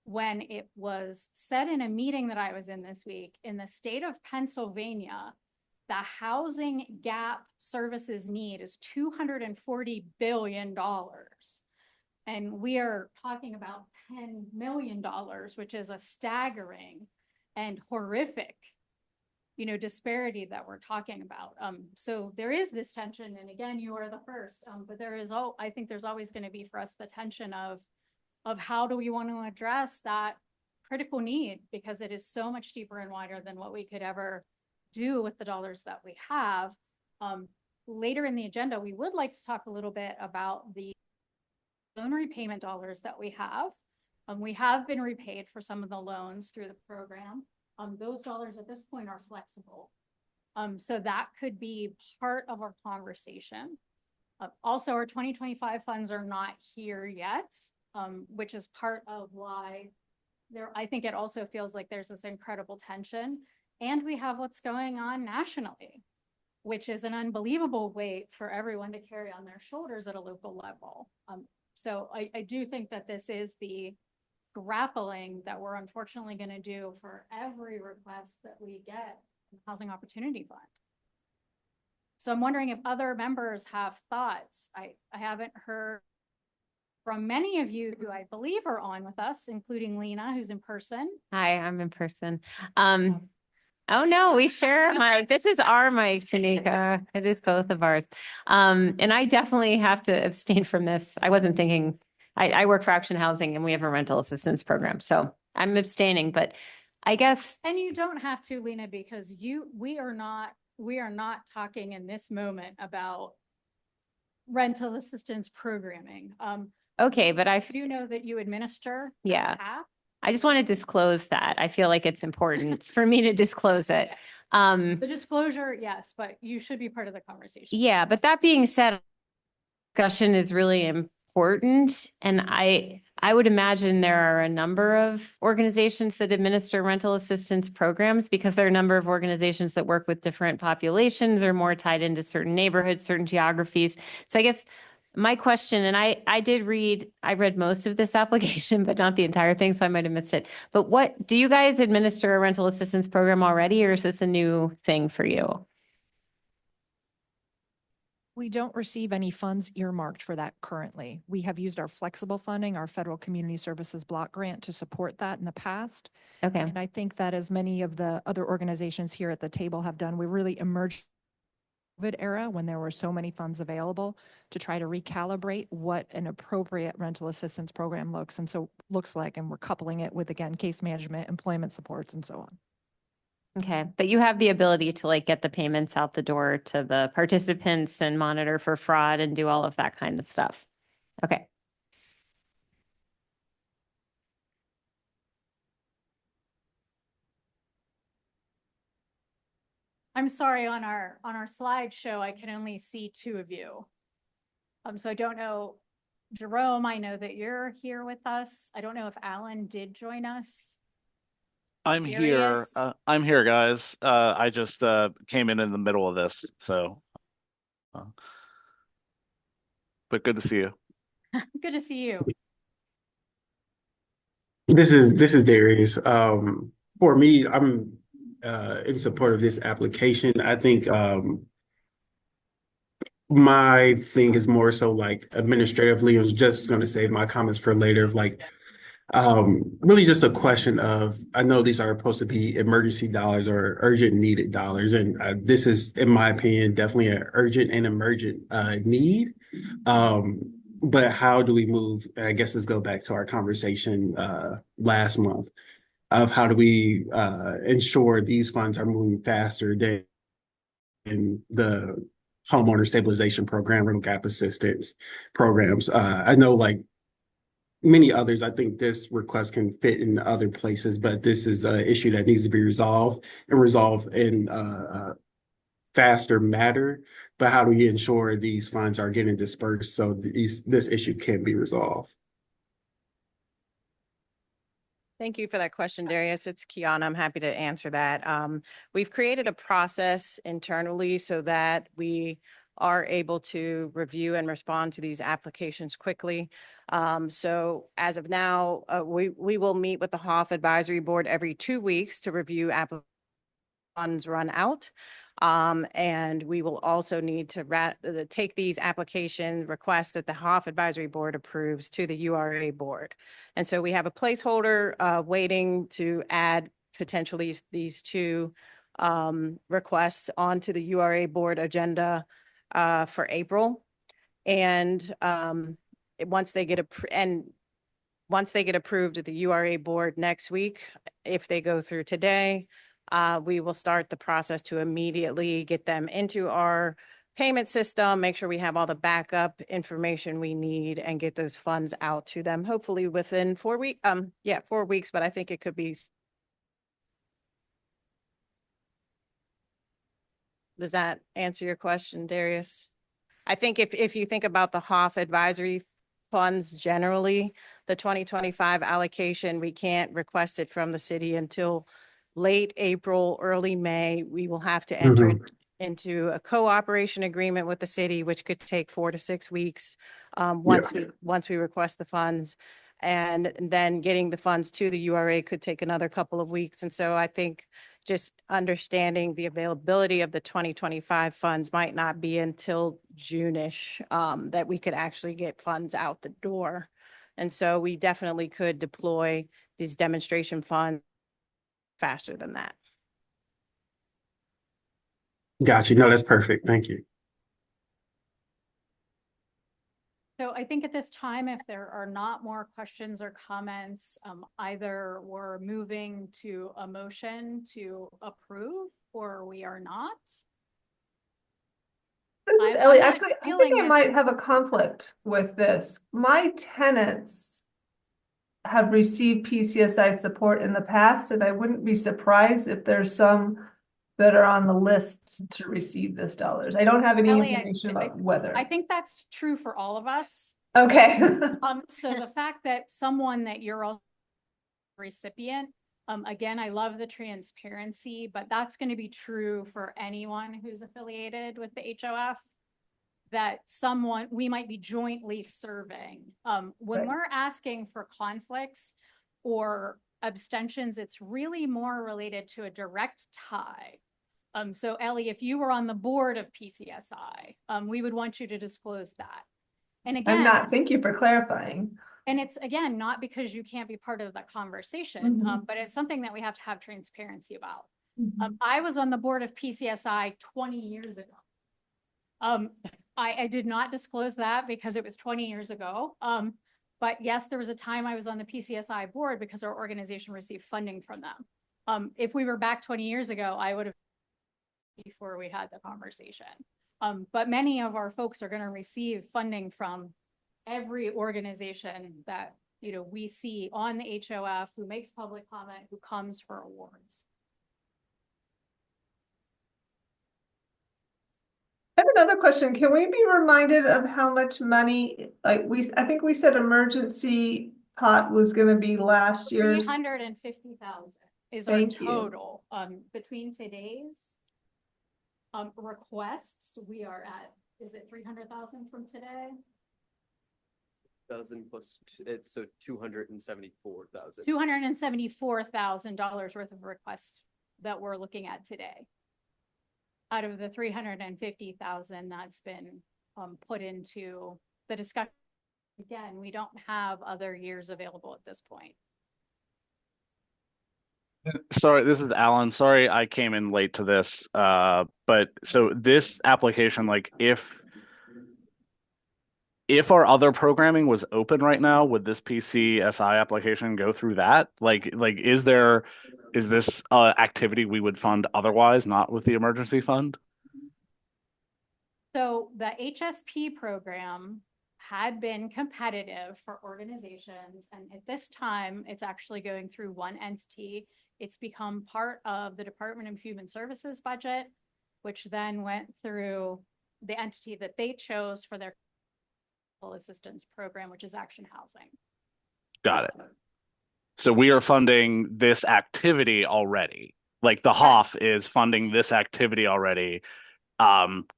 When it was said in a meeting that I was in this week, in the state of Pennsylvania, the housing gap services need is $240 billion. And we are talking about $10 million, which is a staggering and horrific, disparity that we're talking about. So there is this tension, and again, you are the first, but I think there's always going to be for us the tension of how do we want to address that critical need, because it is so much deeper and wider than what we could ever do with the dollars that we have. Later in the agenda, we would like to talk a little bit about the loan repayment dollars that we have. We have been repaid for some of the loans through the program. Those dollars at this point are flexible. So that could be part of our conversation. Also, our 2025 funds are not here yet. Which is part of why I think it also feels like there's this incredible tension. And we have what's going on nationally, which is an unbelievable weight for everyone to carry on their shoulders at a local level. So I do think that this is the grappling that we're unfortunately going to do for every request that we get from the Housing Opportunity Fund. So I'm wondering if other members have thoughts. I haven't heard from many of you who I believe are on with us, including Lena, who's in person. Hi, I'm in person. Oh no, we share a mic. This is our mic, Tanika. It is both of ours. And I definitely have to abstain from this. I wasn't thinking, I work for Action Housing and we have a rental assistance program. So I'm abstaining, but I guess. And you don't have to, Lena, because we are not talking in this moment about rental assistance programming. Okay, but I do know that you administer. Yeah. I just want to disclose that. I feel like it's important for me to disclose it. The disclosure, yes, but you should be part of the conversation. Yeah, but that being said, discussion is really important. And I would imagine there are a number of organizations that administer rental assistance programs, because there are a number of organizations that work with different populations or more tied into certain neighborhoods, certain geographies. So I guess my question, and I read most of this application, but not the entire thing, so I might have missed it. But what, do you guys administer a rental assistance program already, or is this a new thing for you? We don't receive any funds earmarked for that currently. We have used our flexible funding, our federal community services block grant, to support that in the past. Okay. And I think that, as many of the other organizations here at the table have done, we really emerged COVID era when there were so many funds available to try to recalibrate what an appropriate rental assistance program looks like, and we're coupling it with, again, case management, employment supports, and so on. Okay, but you have the ability to get the payments out the door to the participants and monitor for fraud and do all of that kind of stuff. Okay. I'm sorry, on our slideshow, I can only see two of you. So I don't know, Jerome, I know that you're here with us. I don't know if Alan did join us. I'm here. I'm here, guys. I just came in the middle of this, so. But good to see you. Good to see you. This is Darius. For me, I'm in support of this application. I think my thing is more so administratively. I was just going to save my comments for later. Really just a question of, I know these are supposed to be emergency dollars or urgent needed dollars, and this is, in my opinion, definitely an urgent and emergent need. But how do we move? I guess let's go back to our conversation last month of how do we ensure these funds are moving faster than the homeowner stabilization program, rental gap assistance programs. I know many others, I think this request can fit in other places, but this is an issue that needs to be resolved and resolved in a faster matter. But how do we ensure these funds are getting dispersed so this issue can be resolved? Thank you for that question, Darius. It's Kiana. I'm happy to answer that. We've created a process internally so that we are able to review and respond to these applications quickly. So as of now, we will meet with the HOF Advisory Board every 2 weeks to review funds run out. And we will also need to take these application requests that the HOF Advisory Board approves to the URA board. And so we have a placeholder waiting to add potentially these two requests onto the URA board agenda for April. And once they get approved at the URA board next week, if they go through today, we will start the process to immediately get them into our payment system, make sure we have all the backup information we need, and get those funds out to them, hopefully within 4 weeks. 4 weeks, but I think it could be. Does that answer your question, Darius? I think if you think about the HOF advisory funds generally, the 2025 allocation, we can't request it from the city until late April, early May. We will have to enter into a cooperation agreement with the city, which could take 4 to 6 weeks once we request the funds. And then getting the funds to the URA could take another couple of weeks. And so I think just understanding the availability of the 2025 funds might not be until June-ish that we could actually get funds out the door. And so we definitely could deploy these demonstration funds faster than that. Got you. No, that's perfect. Thank you. So I think at this time, if there are not more questions or comments, either we're moving to a motion to approve or we are not. This is Ellie. Actually, I think I might have a conflict with this. My tenants have received PCSI support in the past, and I wouldn't be surprised if there's some that are on the list to receive this dollars. I don't have any information about whether. I think that's true for all of us. Okay. So the fact that someone that you're a recipient, again, I love the transparency, but that's going to be true for anyone who's affiliated with the HOF, that we might be jointly serving. When we're asking for conflicts or abstentions, it's really more related to a direct tie. So Ellie, if you were on the board of PCSI, we would want you to disclose that. And again, I'm not. Thank you for clarifying. And it's, again, not because you can't be part of that conversation, but it's something that we have to have transparency about. I was on the board of PCSI 20 years ago. I did not disclose that because it was 20 years ago. But yes, there was a time I was on the PCSI board because our organization received funding from them. If we were back 20 years ago, I would have before we had the conversation. But many of our folks are going to receive funding from every organization that we see on the HOF, who makes public comment, who comes for awards. I have another question. Can we be reminded of how much money, I think we said emergency pot was going to be last year's? 350,000 is our total. Between today's requests, we are at, is it 300,000 from today? 1,000 plus, it's so 274,000. $274,000 worth of requests that we're looking at today. Out of the 350,000 that's been put into the discussion. Again, we don't have other years available at this point. Sorry, this is Alan. Sorry, I came in late to this. But so this application, like if our other programming was open right now, would this PCSI application go through that? Like is this activity we would fund otherwise, not with the emergency fund? So the HSP program had been competitive for organizations. And at this time, it's actually going through one entity. It's become part of the Department of Human Services budget, which then went through the entity that they chose for their assistance program, which is Action Housing. Got it. So we are funding this activity already. Like the HOF is funding this activity already,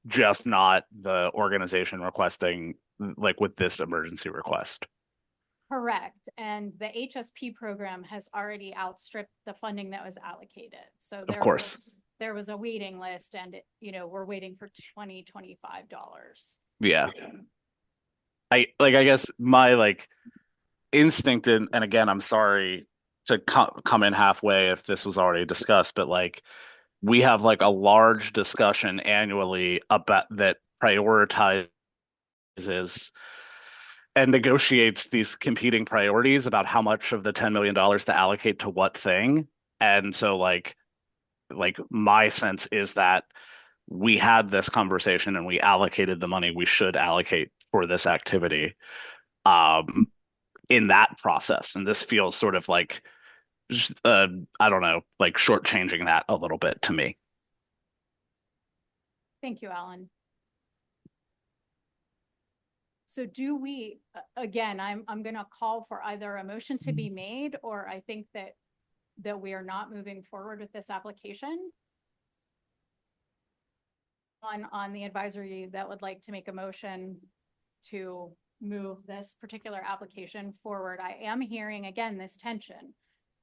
just not the organization requesting, like with this emergency request. Correct. And the HSP program has already outstripped the funding that was allocated. So Of course. There was a waiting list, and we're waiting for $25. Yeah. I guess my instinct, and again, I'm sorry to come in halfway if this was already discussed, but we have a large discussion annually about that prioritizes and negotiates these competing priorities about how much of the $10 million to allocate to what thing. And so my sense is that we had this conversation and we allocated the money we should allocate for this activity in that process. And this feels sort of I don't know, shortchanging that a little bit to me. Thank you, Alan. So do we, again, I'm going to call for either a motion to be made, or I think that we are not moving forward with this application. On the advisory that would like to make a motion to move this particular application forward. I am hearing, again, this tension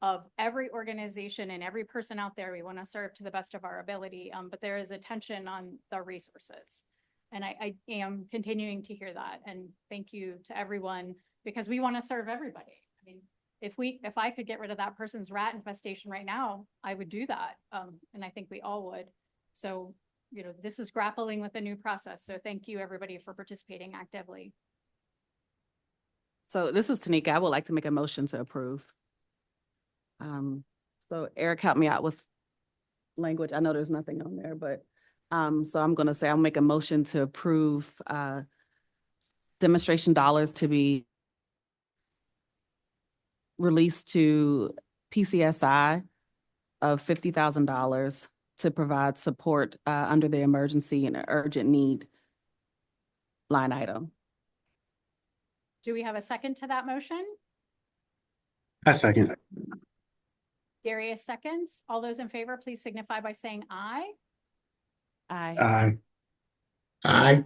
of every organization and every person out there. We want to serve to the best of our ability, but there is a tension on the resources. And I am continuing to hear that. And thank you to everyone, because we want to serve everybody. I mean, if I could get rid of that person's rat infestation right now, I would do that. And I think we all would. So, this is grappling with a new process. So thank you, everybody, for participating actively. So this is Tanika. I would like to make a motion to approve. So Eric helped me out with language. I know there's nothing on there, but so I'm going to say I'll make a motion to approve demonstration dollars to be released to PCSI of $50,000 to provide support under the emergency and urgent need line item. Do we have a second to that motion? A second. Darius seconds. All those in favor, please signify by saying aye. Aye. Aye. Aye.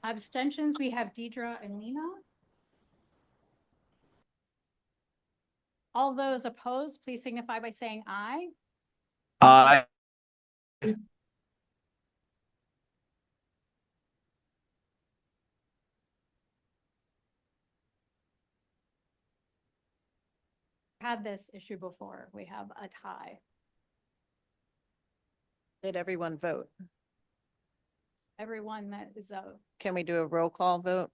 Abstentions, we have Deidre and Lena. All those opposed, please signify by saying aye. Aye. Had this issue before. We have a tie. Did everyone vote? Everyone that is a, Can we do a roll call vote?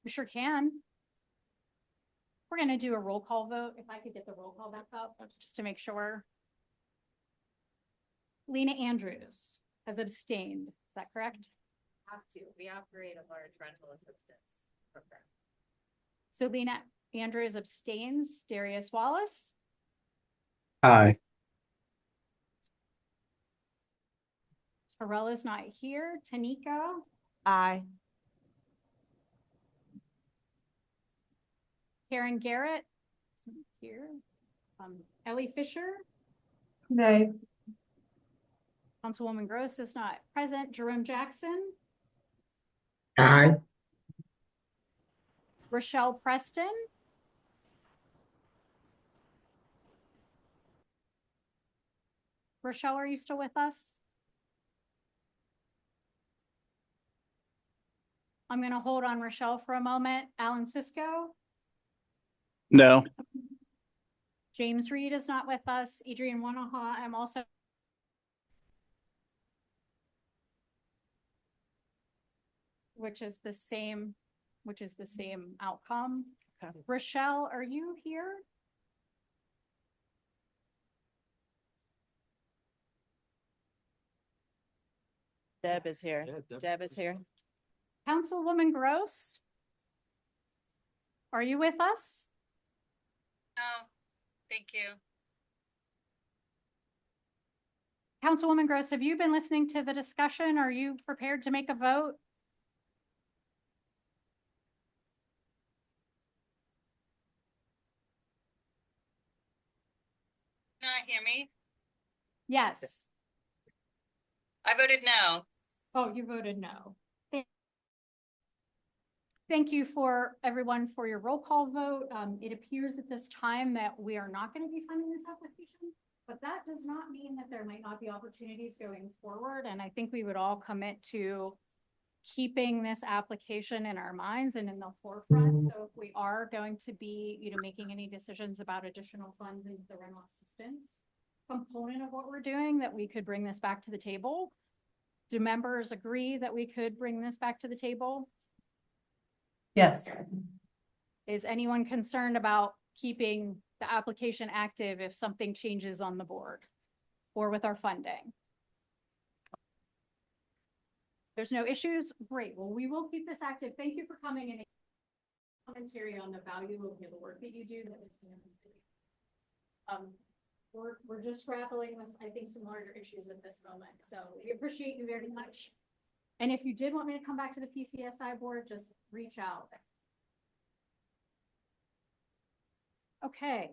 we sure can. We're going to do a roll call vote. If I could get the roll call back up, just to make sure. Lena Andrews has abstained. Is that correct? Have to. We operate a large rental assistance program. So Lena Andrews abstains. Darius Wallace, Aye. Terrell is not here. Tanika, Aye. Karen Garrett here. Ellie Fisher, Nay. Councilwoman Gross is not present. Jerome Jackson, Aye. Rochelle Preston, Rochelle, are you still with us? I'm going to hold on Rochelle for a moment. Alan Cisco, No. James Reed is not with us. Adrian Wanaha, I'm also. Which is the same outcome. Okay. Rochelle, are you here? Deb is here. Yeah, Deb. Deb is here. Councilwoman Gross? Are you with us? Oh, thank you. Councilwoman Gross, have you been listening to the discussion? Are you prepared to make a vote? Not hear me? Yes. I voted no. Oh, you voted no. Thank you for everyone for your roll call vote. It appears at this time that we are not going to be funding this application, but that does not mean that there might not be opportunities going forward. And I think we would all commit to keeping this application in our minds and in the forefront. So if we are going to be, making any decisions about additional funds into the rental assistance component of what we're doing, that we could bring this back to the table. Do members agree that we could bring this back to the table? Yes. Is anyone concerned about keeping the application active if something changes on the board or with our funding? There's no issues? Great. Well, we will keep this active. Thank you for coming and commentary on the value of the work that you do. That is we're just grappling with, I think, some larger issues at this moment. So we appreciate you very much. And if you did want me to come back to the PCSI board, just reach out. Okay,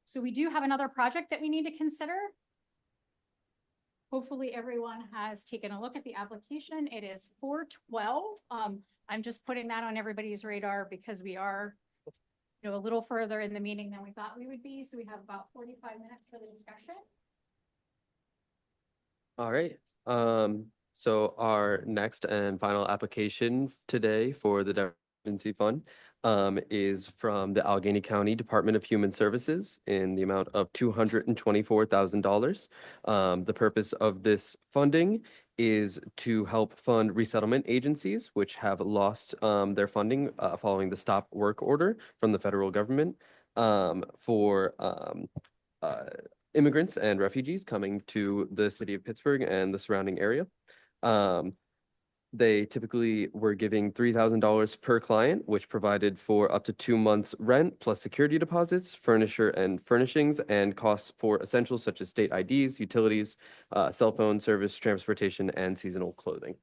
so we do have another project that we need to consider. Hopefully everyone has taken a look at the application. It is 412. I'm just putting that on everybody's radar because we are, a little further in the meeting than we thought we would be. So we have about 45 minutes for the discussion. All right. So our next and final application today for the Emergency Fund is from the Allegheny County Department of Human Services in the amount of $224,000. The purpose of this funding is to help fund resettlement agencies which have lost their funding following the stop work order from the federal government for immigrants and refugees coming to the city of Pittsburgh and the surrounding area. They typically were giving $3,000 per client, which provided for up to 2 months rent plus security deposits, furniture and furnishings, and costs for essentials such as state IDs, utilities, cell phone service, transportation, and seasonal clothing.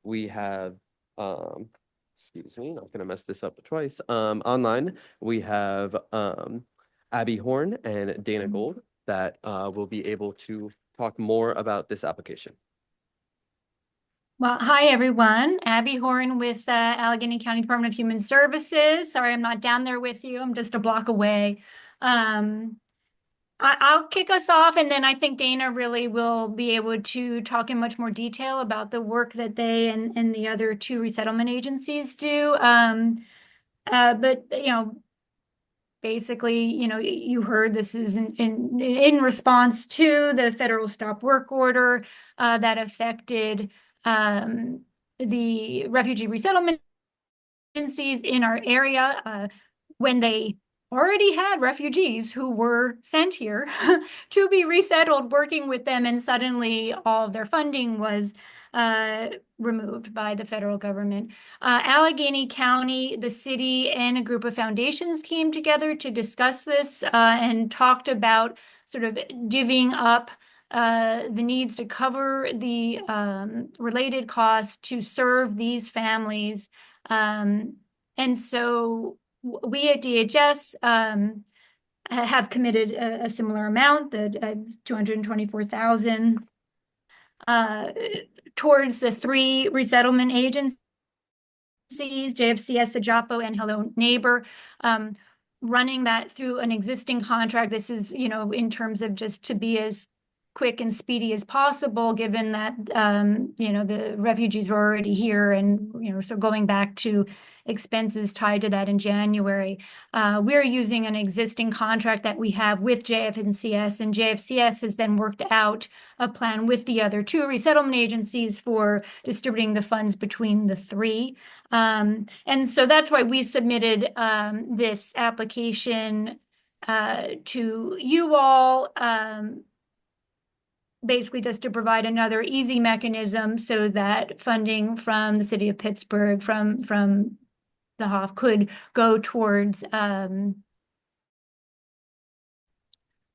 We have, excuse me, not going to mess this up twice. Online, we have Abby Horn and Dana Gold that will be able to talk more about this application. Well, hi, everyone. Abby Horn with Allegheny County Department of Human Services. Sorry, I'm not down there with you. I'm just a block away. I'll kick us off, and then I think Dana really will be able to talk in much more detail about the work that they and the other two resettlement agencies do. But, basically, you heard this is in response to the federal stop work order that affected the refugee resettlement agencies in our area when they already had refugees who were sent here to be resettled, working with them, and suddenly all of their funding was removed by the federal government. Allegheny County, the city, and a group of foundations came together to discuss this and talked about sort of divvying up the needs to cover the related costs to serve these families. And so we at DHS have committed a similar amount, that $224,000 towards the 3 resettlement agencies, JFCS, Ajapo, and Hello Neighbor, running that through an existing contract. This is, in terms of just to be as quick and speedy as possible, given that, the refugees were already here, and, so going back to expenses tied to that in January. We're using an existing contract that we have with JFCS, and JFCS has then worked out a plan with the other 2 resettlement agencies for distributing the funds between the 3. And so that's why we submitted this application to you all. basically just to provide another easy mechanism so that funding from the city of Pittsburgh, from the HOF could go towards the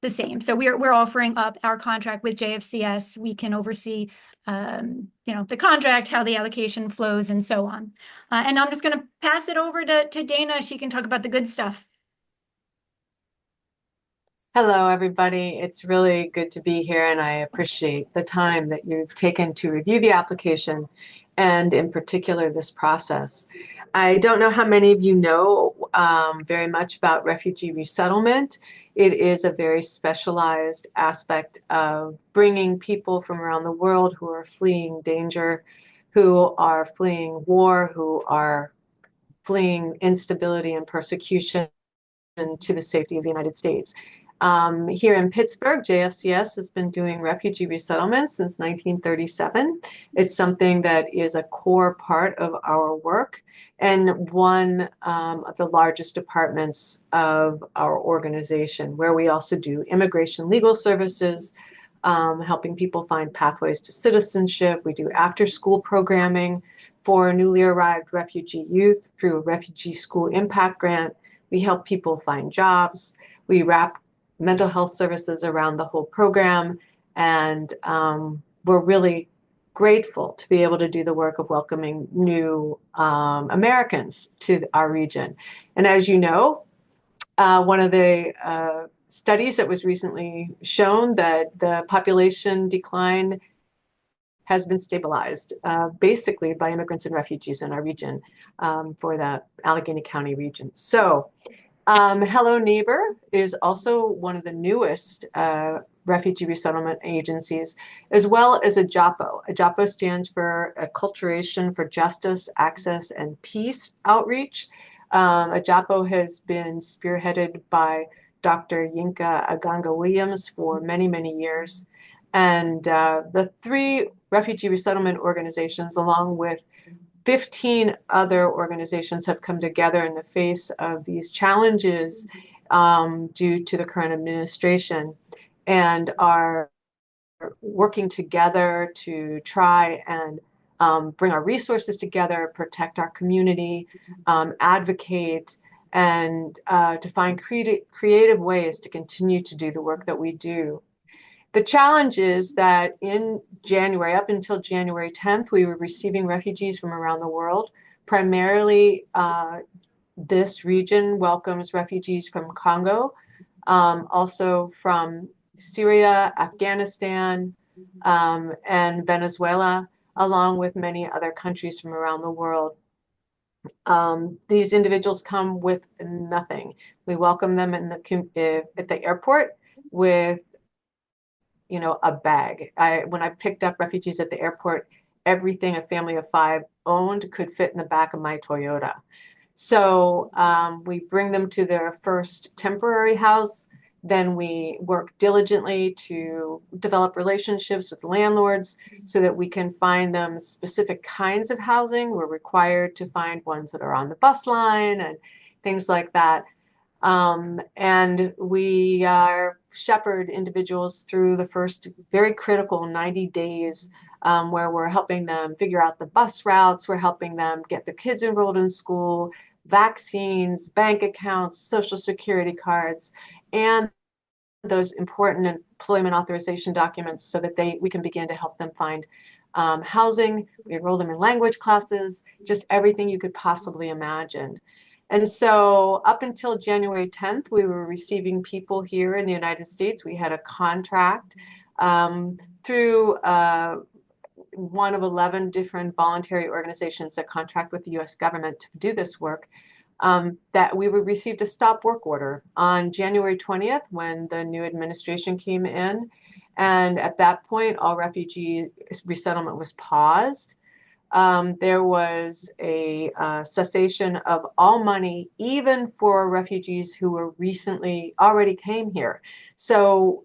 same. So we're offering up our contract with JFCS. We can oversee, the contract, how the allocation flows, and so on. And I'm just going to pass it over to Dana. She can talk about the good stuff. Hello, everybody. It's really good to be here, and I appreciate the time that you've taken to review the application and in particular this process. I don't know how many of you know very much about refugee resettlement. It is a very specialized aspect of bringing people from around the world who are fleeing danger, who are fleeing war, who are fleeing instability and persecution to the safety of the United States. Here in Pittsburgh, JFCS has been doing refugee resettlement since 1937. It's something that is a core part of our work and one of the largest departments of our organization, where we also do immigration legal services, helping people find pathways to citizenship. We do after-school programming for newly arrived refugee youth through a refugee school impact grant. We help people find jobs. We wrap mental health services around the whole program. And we're really grateful to be able to do the work of welcoming new Americans to our region. And as you know, one of the studies that was recently shown that the population decline has been stabilized basically by immigrants and refugees in our region for the Allegheny County region. So Hello Neighbor is also one of the newest refugee resettlement agencies, as well as AJAPO. AJAPO stands for Acculturation for Justice, Access, and Peace Outreach. AJAPO has been spearheaded by Dr. Yinka Aganga-Williams for many, many years. And the three refugee resettlement organizations, along with 15 other organizations, have come together in the face of these challenges due to the current administration and are working together to try and bring our resources together, protect our community, advocate, and to find creative ways to continue to do the work that we do. The challenge is that in January, up until January 10th, we were receiving refugees from around the world. Primarily, this region welcomes refugees from Congo, also from Syria, Afghanistan, and Venezuela, along with many other countries from around the world. These individuals come with nothing. We welcome them at the airport with a bag. When I picked up refugees at the airport, everything a family of 5 owned could fit in the back of my Toyota. So we bring them to their first temporary house. Then we work diligently to develop relationships with landlords so that we can find them specific kinds of housing. We're required to find ones that are on the bus line and things like that. And we shepherd individuals through the first very critical 90 days where we're helping them figure out the bus routes, we're helping them get their kids enrolled in school, vaccines, bank accounts, social security cards, and those important employment authorization documents so that we can begin to help them find housing. We enroll them in language classes, just everything you could possibly imagine. And so up until January 10th, we were receiving people here in the United States. We had a contract through one of 11 different voluntary organizations that contract with the U.S. government to do this work, that we received a stop work order on January 20th when the new administration came in. And at that point, all refugee resettlement was paused. There was a cessation of all money, even for refugees who were recently already came here. So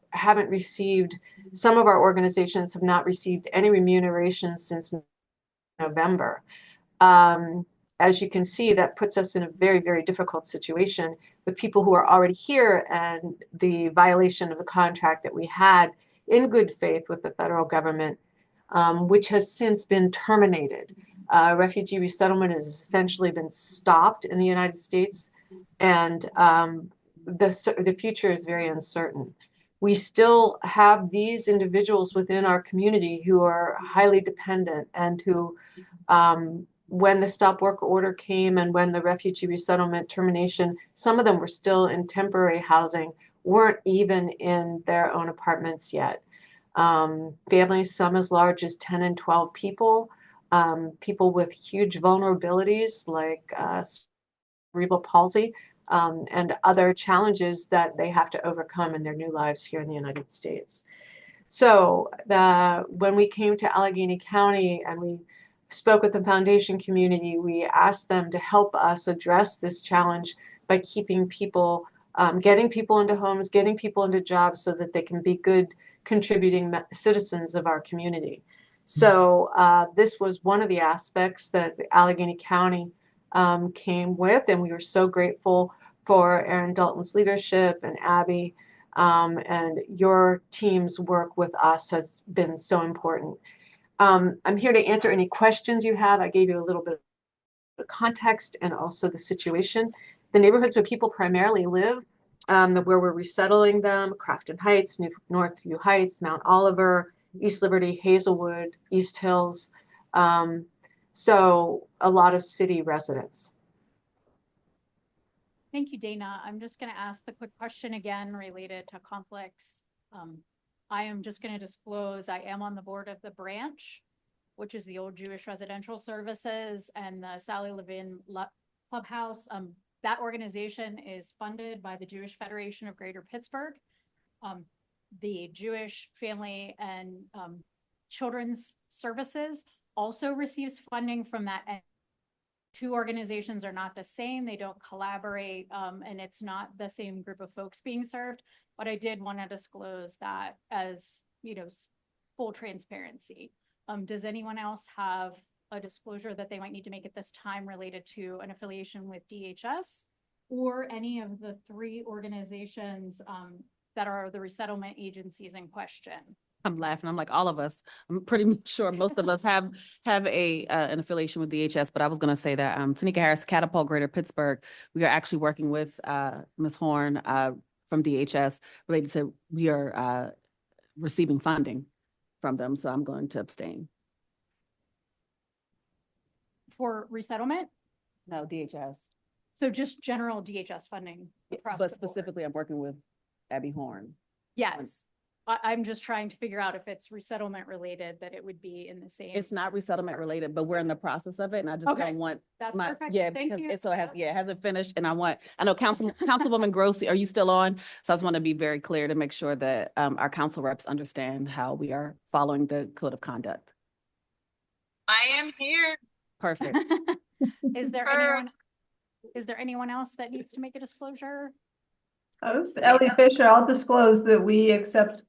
haven't received, some of our organizations have not received any remuneration since November. As you can see, that puts us in a very, very difficult situation with people who are already here, and the violation of the contract that we had in good faith with the federal government, which has since been terminated. Refugee resettlement has essentially been stopped in the United States, and the future is very uncertain. We still have these individuals within our community who are highly dependent and who, when the stop work order came and when the refugee resettlement termination, some of them were still in temporary housing, weren't even in their own apartments yet. Families, some as large as 10 and 12 people, people with huge vulnerabilities like cerebral palsy, and other challenges that they have to overcome in their new lives here in the United States. So when we came to Allegheny County and we spoke with the foundation community, we asked them to help us address this challenge by keeping people, getting people into homes, getting people into jobs so that they can be good contributing citizens of our community. So this was one of the aspects that Allegheny County came with, and we were so grateful for Aaron Dalton's leadership and Abby, and your team's work with us has been so important. I'm here to answer any questions you have. I gave you a little bit of context and also the situation. The neighborhoods where people primarily live, where we're resettling them: Crafton Heights, Northview Heights, Mount Oliver, East Liberty, Hazelwood, East Hills. So a lot of city residents. Thank you, Dana. I'm just going to ask the quick question again related to conflicts. I am just going to disclose I am on the board of the branch, which is the old Jewish Residential Services and the Sally Levin Clubhouse. That organization is funded by the Jewish Federation of Greater Pittsburgh. The Jewish Family and Children's Services also receives funding from that. Two organizations are not the same. They don't collaborate, and it's not the same group of folks being served. But I did want to disclose that as, full transparency. Does anyone else have a disclosure that they might need to make at this time related to an affiliation with DHS or any of the three organizations that are the resettlement agencies in question? I'm laughing. I'm like, all of us. I'm pretty sure most of us have an affiliation with DHS, but I was going to say that Tanika Harris, Catapult Greater Pittsburgh, we are actually working with Ms. Horn from DHS related to, we are receiving funding from them, so I'm going to abstain. For resettlement? No, DHS. So just general DHS funding across But the board. specifically, I'm working with Abby Horn. Yes. I'm just trying to figure out if it's resettlement related, that it would be in the same. It's not resettlement related, but we're in the process of it, and I just Okay. don't want That's my, perfect. yeah, Thank because you. it hasn't finished, and I know Councilwoman Grossi, are you still on? So I just want to be very clear to make sure that our council reps understand how we are following the code of conduct. I am here. Perfect. Is there anyone else that needs to make a disclosure? This is Ellie Fisher. I'll disclose that we accept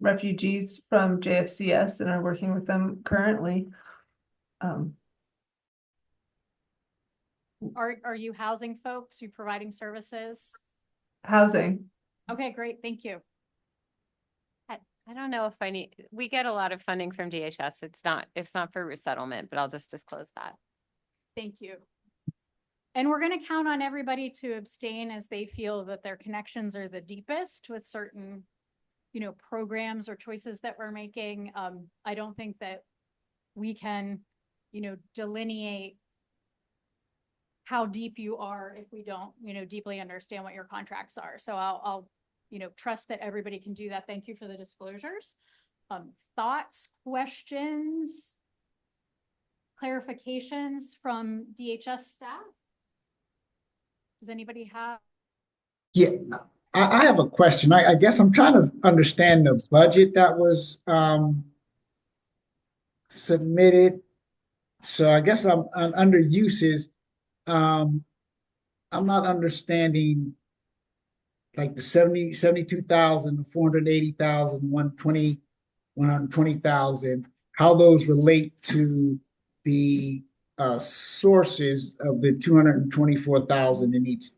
refugees from JFCS and are working with them currently. Are you housing folks? You providing services? Housing. Okay, great. Thank you. I don't know if we get a lot of funding from DHS. It's not for resettlement, but I'll just disclose that. Thank you. And we're going to count on everybody to abstain as they feel that their connections are the deepest with certain, programs or choices that we're making. I don't think that we can, delineate how deep you are if we don't, deeply understand what your contracts are. So I'll trust that everybody can do that. Thank you for the disclosures. Thoughts, questions, clarifications from DHS staff? Does anybody have? Yeah, I have a question. I guess I'm trying to understand the budget that was submitted. So I guess I'm under uses. I'm not understanding like the 72,000, the 480,000, 120,000, how those relate to the sources of the 224,000 in each,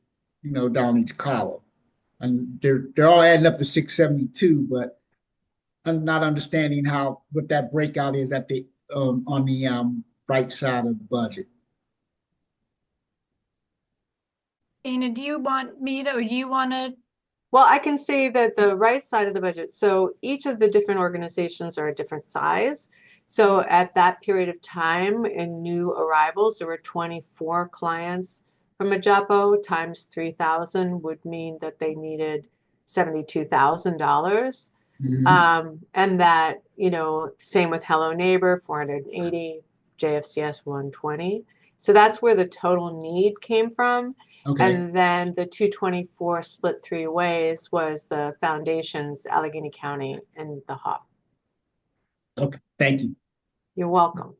down each column. And they're all adding up to 672, but not understanding what that breakout is at the on the right side of the budget. Dana, do you want me to, or do you want to? Well, I can say that the right side of the budget, so each of the different organizations are a different size. So at that period of time in new arrivals, there were 24 clients from a JAPO times 3,000 would mean that they needed $72,000. And that, same with Hello Neighbor, 480, JFCS 120. So that's where the total need came from. Okay. And then the 224 split three ways was the foundations, Allegheny County and the HOP. Okay, thank you. You're welcome.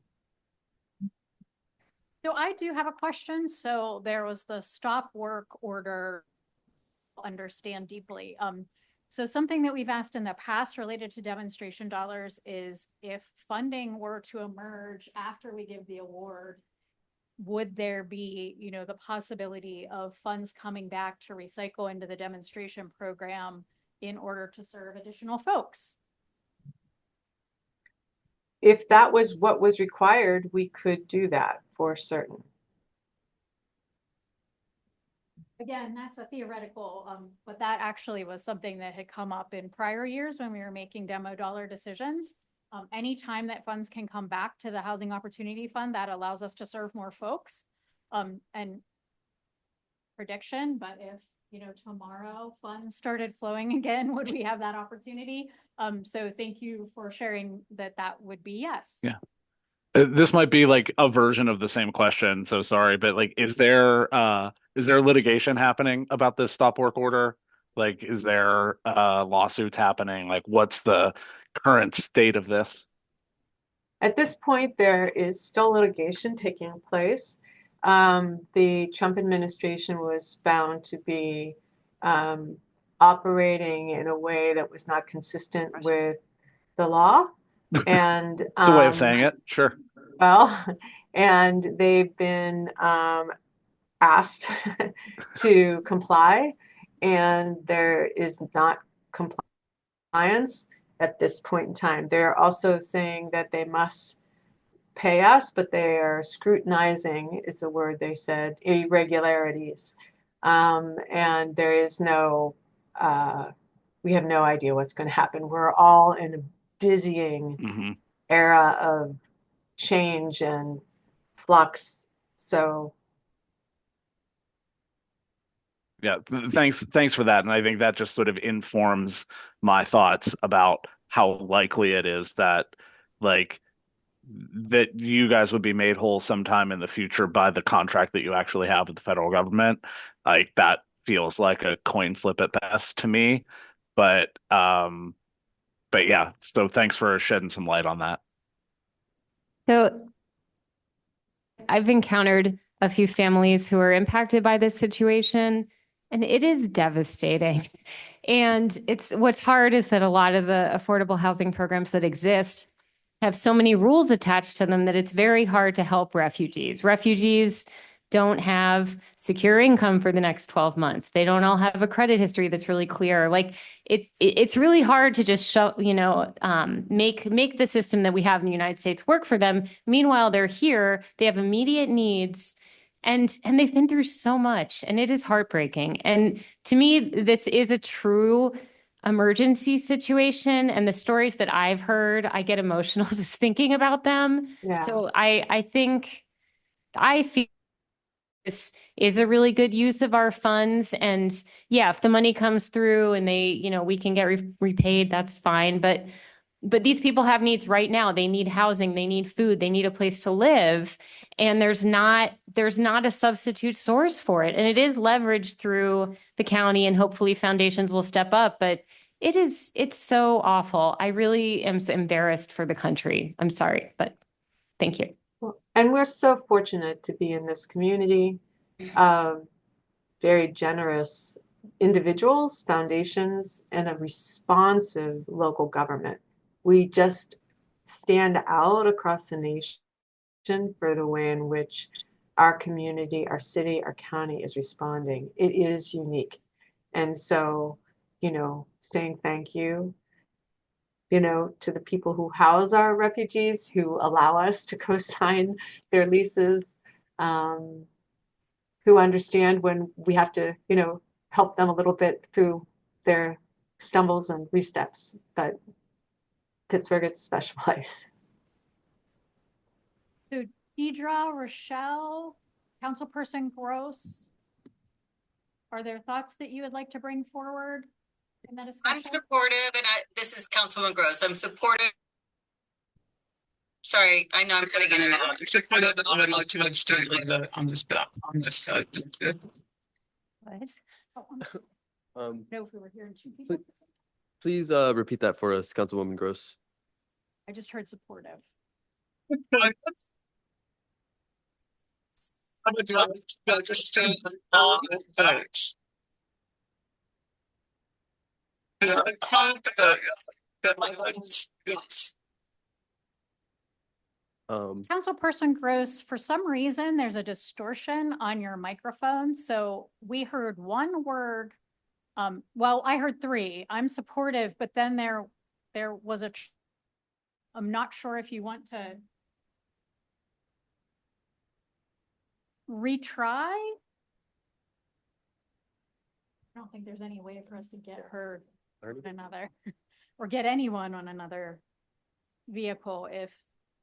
So I do have a question. So there was the stop work order, understand deeply. So something that we've asked in the past related to demonstration dollars is if funding were to emerge after we give the award, would there be, the possibility of funds coming back to recycle into the demonstration program in order to serve additional folks? If that was what was required, we could do that for certain. Again, that's a theoretical, but that actually was something that had come up in prior years when we were making demo dollar decisions. Anytime that funds can come back to the Housing Opportunity Fund, that allows us to serve more folks. And prediction, but if, tomorrow funds started flowing again, would we have that opportunity? So thank you for sharing that would be yes. Yeah. This might be like a version of the same question, so sorry, but like, is there litigation happening about this stop work order? Like, is there lawsuits happening? Like, what's the current state of this? At this point, there is still litigation taking place. The Trump administration was found to be operating in a way that was not consistent with the law. And it's a way of saying it, sure. Well, and they've been asked to comply, and there is not compliance at this point in time. They're also saying that they must pay us, but they are scrutinizing, is the word they said, irregularities. And there is we have no idea what's going to happen. We're all in a dizzying era of change and flux. So yeah, thanks for that. And I think that just sort of informs my thoughts about how likely it is that that you guys would be made whole sometime in the future by the contract that you actually have with the federal government. Like, that feels like a coin flip at best to me. But yeah, so thanks for shedding some light on that. So I've encountered a few families who are impacted by this situation, and it is devastating. And what's hard is that a lot of the affordable housing programs that exist have so many rules attached to them that it's very hard to help refugees. Refugees don't have secure income for the next 12 months. They don't all have a credit history that's really clear. Like, it's really hard to just make the system that we have in the United States work for them. Meanwhile, they're here, they have immediate needs, and they've been through so much, and it is heartbreaking. And to me, this is a true emergency situation, and the stories that I've heard, I get emotional just thinking about them. Yeah. So I feel this is a really good use of our funds. And yeah, if the money comes through and we can get repaid, that's fine. But these people have needs right now. They need housing, they need food, they need a place to live. And there's not a substitute source for it. And it is leveraged through the county, and hopefully foundations will step up. But it's so awful. I really am embarrassed for the country. I'm sorry, but thank you. And we're so fortunate to be in this community of very generous individuals, foundations, and a responsive local government. We just stand out across the nation for the way in which our community, our city, our county is responding. It is unique. And so, saying thank you you know, to the people who house our refugees, who allow us to co-sign their leases, who understand when we have to, you know, help them a little bit through their stumbles and resteps. But Pittsburgh is a special place. So Deidre, Rochelle, Councilperson Gross, are there thoughts that you would like to bring forward in that discussion? I'm supportive, and this is Councilwoman Gross. I'm supportive. Sorry, I know I'm cutting in and out. I'm supportive, but I would like to understand on this. No, if we were hearing two people. Please repeat that for us, Councilwoman Gross. I just heard supportive. I would like to understand non-votes. And I'm confident that my vote is yes. Councilperson Gross, for some reason, there's a distortion on your microphone. So we heard one word. Well, I heard three. I'm supportive, but then there was I'm not sure if you want to retry. I don't think there's any way for us to get her on another or get anyone on another vehicle if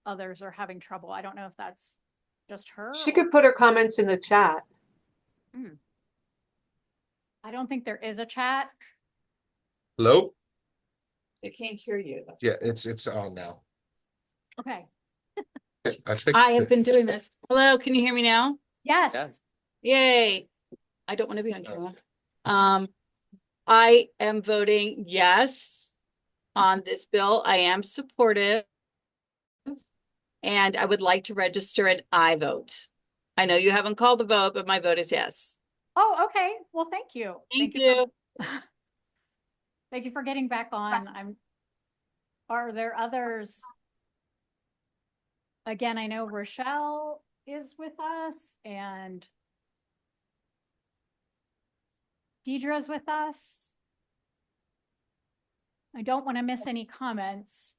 others are having trouble. I don't know if that's just her. She could put her comments in the chat. I don't think there is a chat. Hello? They can't hear you. Yeah, it's on now. Okay. I fixed I have it. been doing this. Hello, can you hear me now? Yes. Yay. I don't want to be on camera. I am voting yes on this bill. I am supportive. And I would like to register an I vote. I know you haven't called the vote, but my vote is yes. Oh, okay. Well, thank you. Thank you. Thank you for getting back on. Are there others? Again, I know Rochelle is with us and Deidre's with us. I don't want to miss any comments.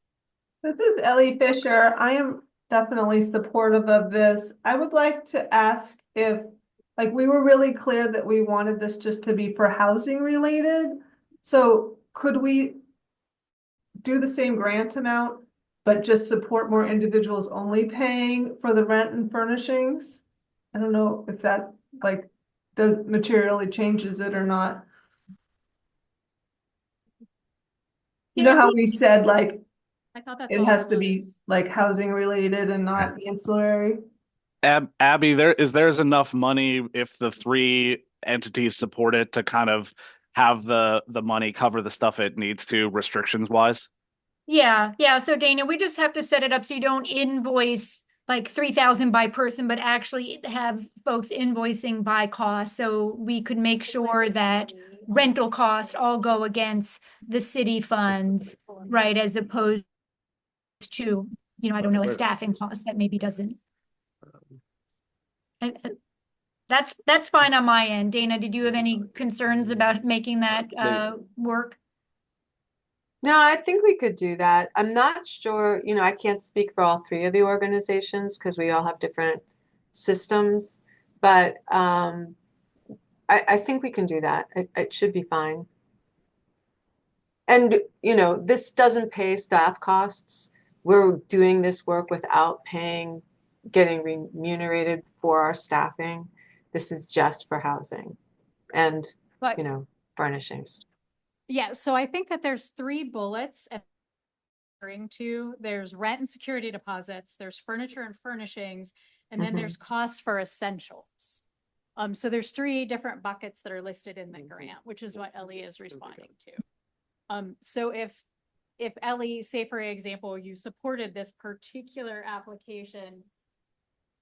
This is Ellie Fisher. I am definitely supportive of this. I would like to ask if, like, we were really clear that we wanted this just to be for housing related. So could we do the same grant amount, but just support more individuals only paying for the rent and furnishings? I don't know if that like does materially changes it or not. You know how we said like I thought that's it all has it to be was. like housing related and not ancillary? Abby, there's enough money if the three entities support it to kind of have the money cover the stuff it needs to restrictions wise. Yeah. So Dana, we just have to set it up so you don't invoice like 3,000 by person, but actually have folks invoicing by cost. So we could make sure that rental costs all go against the city funds, right? As opposed to, you know, I don't know, a staffing cost that maybe doesn't. That's fine on my end. Dana, did you have any concerns about making that work? No, I think we could do that. I'm not sure, you know, I can't speak for all three of the organizations because we all have different systems, but I think we can do that. It should be fine. And, you know, this doesn't pay staff costs. We're doing this work without getting remunerated for our staffing. This is just for housing and, you know, furnishings. Yeah, so I think that there's three bullets there's rent and security deposits, there's furniture and furnishings, and then there's costs for essentials. So there's three different buckets that are listed in the grant, which is what Ellie is responding to. So if Ellie, say for example, you supported this particular application,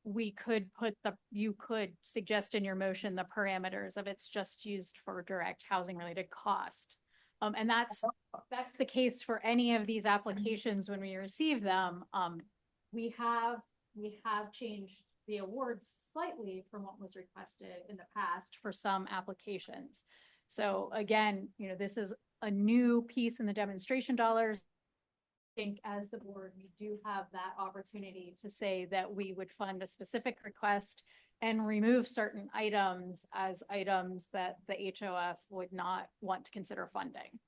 you could suggest in your motion the parameters of it's just used for direct housing related cost. And that's the case for any of these applications when we receive them. We have changed the awards slightly from what was requested in the past for some applications. So again, you know, this is a new piece in the demonstration dollars think as the board, we do have that opportunity to say that we would fund a specific request and remove certain items as items that the HOF would not want to consider funding.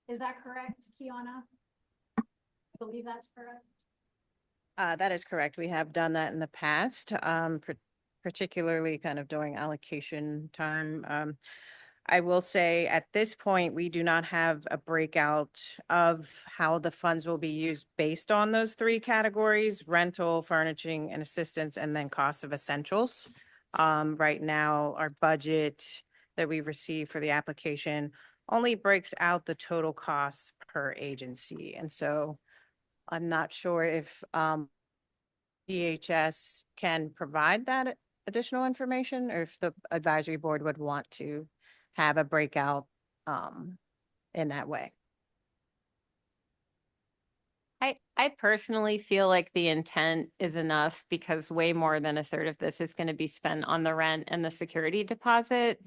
Is that correct, Kiana? I believe that's correct. That is correct. We have done that in the past, particularly kind of during allocation time. I will say at this point, we do not have a breakout of how the funds will be used based on those three categories: rental, furnishing and assistance, and then cost of essentials. Right now, our budget that we received for the application only breaks out the total costs per agency. And so I'm not sure if DHS can provide that additional information, or if the advisory board would want to have a breakout in that way. I personally feel like the intent is enough, because way more than a third of this is going to be spent on the rent and the security deposit.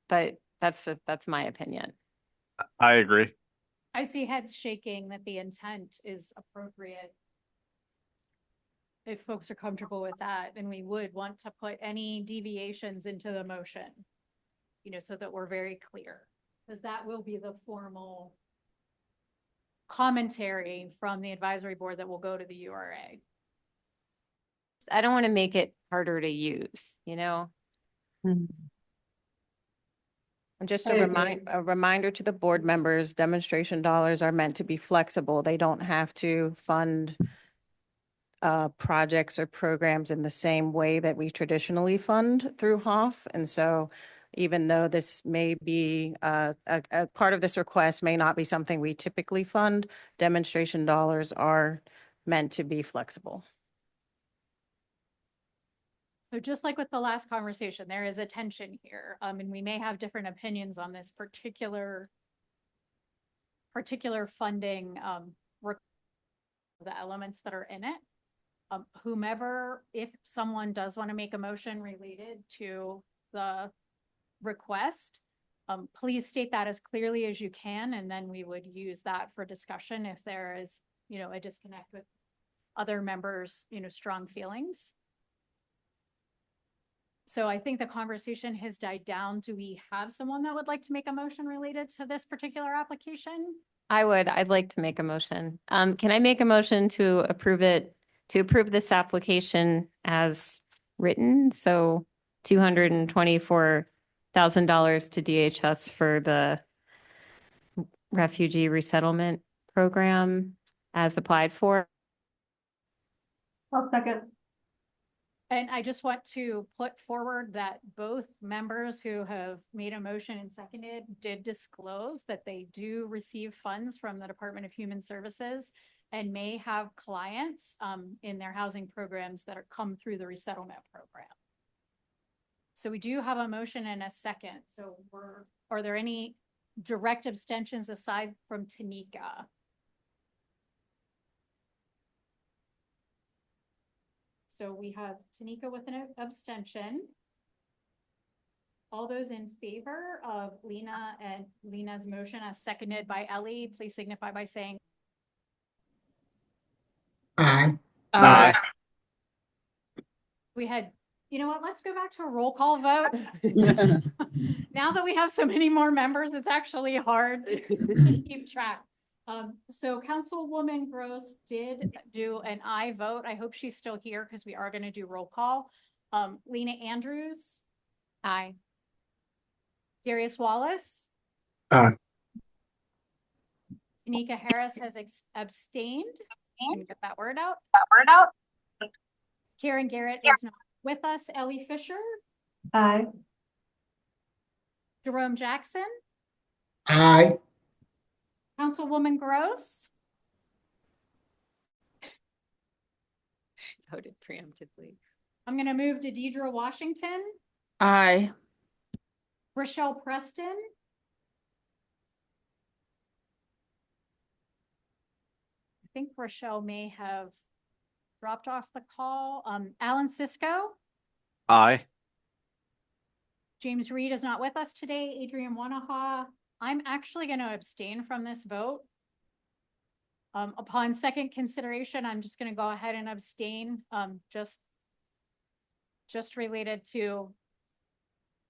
But that's my opinion. I agree. I see heads shaking that the intent is appropriate. If folks are comfortable with that, and we would want to put any deviations into the motion, you know, so that we're very clear, because that will be the formal commentary from the advisory board that will go to the URA. I don't want to make it harder to use, you know? And just I a agree. reminder to the board members, demonstration dollars are meant to be flexible. They don't have to fund projects or programs in the same way that we traditionally fund through HOF. And so even though this may be a part of this request may not be something we typically fund, demonstration dollars are meant to be flexible. So just like with the last conversation, there is a tension here, and we may have different opinions on this particular funding, the elements that are in it. Whomever, if someone does want to make a motion related to the request, please state that as clearly as you can, and then we would use that for discussion if there is, you know, a disconnect with other members, you know, strong feelings. So I think the conversation has died down. Do we have someone that would like to make a motion related to this particular application? I'd like to make a motion. Can I make a motion to approve this application as written? So $224,000 to DHS for the refugee resettlement program as applied for. I'll second. And I just want to put forward that both members who have made a motion and seconded did disclose that they do receive funds from the Department of Human Services and may have clients in their housing programs that are come through the resettlement program. So we do have a motion and a second. So are there any direct abstentions aside from Tanika? So we have Tanika with an abstention. All those in favor of Lena and Lena's motion as seconded by Ellie, please signify by saying Aye. Aye. we had, you know what, let's go back to a roll call vote. Now that we have so many more members, it's actually hard to keep track. So Councilwoman Gross did do an aye vote. I hope she's still here because we are going to do roll call. Lena Andrews. Aye. Darius Wallace. Aye. Tanika Harris has abstained. Let me get that word out. Karen Garrett is not with us. Ellie Fisher. Aye. Jerome Jackson. Aye. Councilwoman Gross. She voted preemptively. I'm going to move to Deidre Washington. Aye. Rochelle Preston. I think Rochelle may have dropped off the call. Alan Cisco. Aye. James Reed is not with us today. Adrian Wanaha. I'm actually going to abstain from this vote. Upon second consideration, I'm just going to go ahead and abstain, just related to,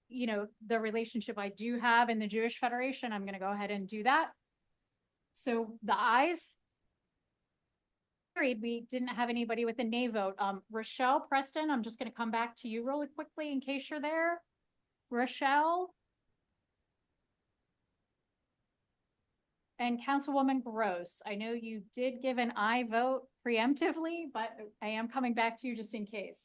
you know, the relationship I do have in the Jewish Federation. I'm going to go ahead and do that. So the ayes. We didn't have anybody with a nay vote. Rochelle Preston, I'm just going to come back to you really quickly in case you're there. Rochelle. And Councilwoman Gross, I know you did give an aye vote preemptively, but I am coming back to you just in case.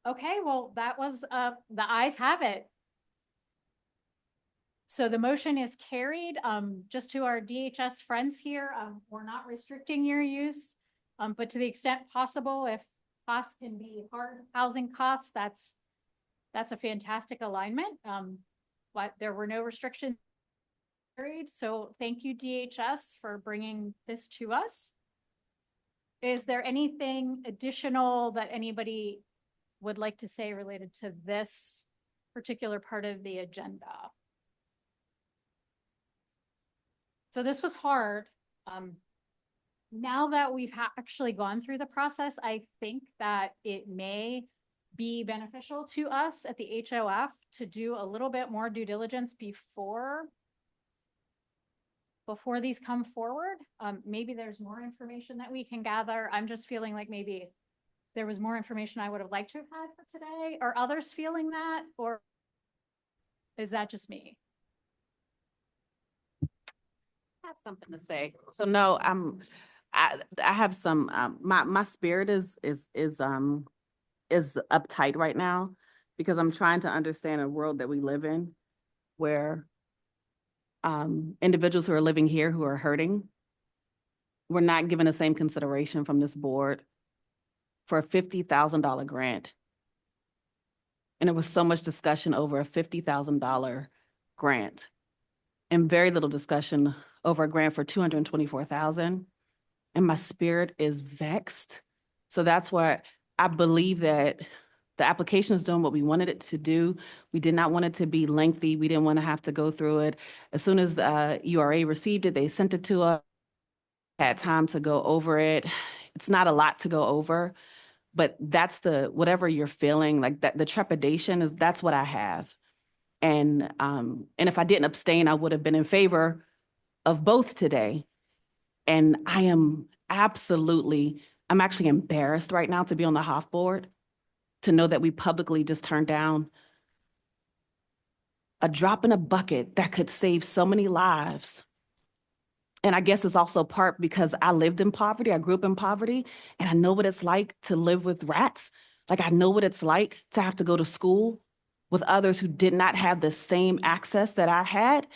Okay, well, that was, the ayes have it. So the motion is carried. Just to our DHS friends here, we're not restricting your use, but to the extent possible, if costs can be hard housing costs, that's a fantastic alignment. But there were no restrictions carried. So thank you, DHS, for bringing this to us. Is there anything additional that anybody would like to say related to this particular part of the agenda? So this was hard. Now that we've actually gone through the process, I think that it may be beneficial to us at the HOF to do a little bit more due diligence before these come forward. Maybe there's more information that we can gather. I'm just feeling like maybe there was more information I would have liked to have had for today. Are others feeling that, or is that just me? Have something to say. So no, I have some my spirit is uptight right now because I'm trying to understand a world that we live in where individuals who are living here who are hurting were not given the same consideration from this board for a $50,000 grant. And there was so much discussion over a $50,000 grant and very little discussion over a grant for $224,000. And my spirit is vexed. So that's why I believe that the application is doing what we wanted it to do. We did not want it to be lengthy. We didn't want to have to go through it. As soon as the URA received it, they sent it to us. Had time to go over it. It's not a lot to go over, but that's whatever you're feeling, like that, the trepidation that's what I have. And if I didn't abstain, I would have been in favor of both today. And I'm actually embarrassed right now to be on the HOF board, to know that we publicly just turned down a drop in a bucket that could save so many lives. And I guess it's also part because I lived in poverty. I grew up in poverty, and I know what it's like to live with rats. Like, I know what it's like to have to go to school with others who did not have the same access that I had.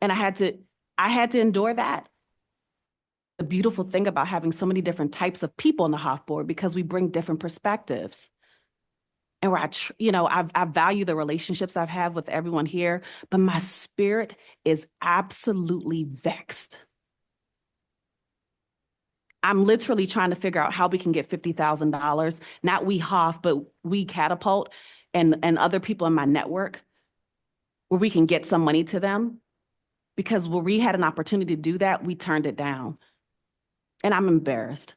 And I had to endure that. The beautiful thing about having so many different types of people on the HOF board, because we bring different perspectives. And where I value the relationships I've had with everyone here, but my spirit is absolutely vexed. I'm literally trying to figure out how we can get $50,000, not we HOF, but we Catapult and other people in my network, where we can get some money to them. Because where we had an opportunity to do that, we turned it down. And I'm embarrassed.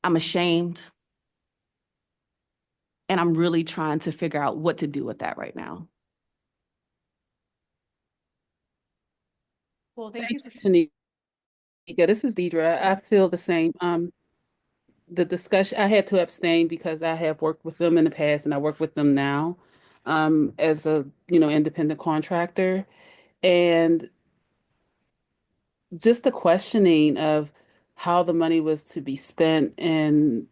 I'm ashamed. And I'm really trying to figure out what to do with that right now. Well, thank you for Tanika, this is Deidre. I feel the same. The discussion, I had to abstain because I have worked with them in the past and I work with them now as a independent contractor. And just the questioning of how the money was to be spent, and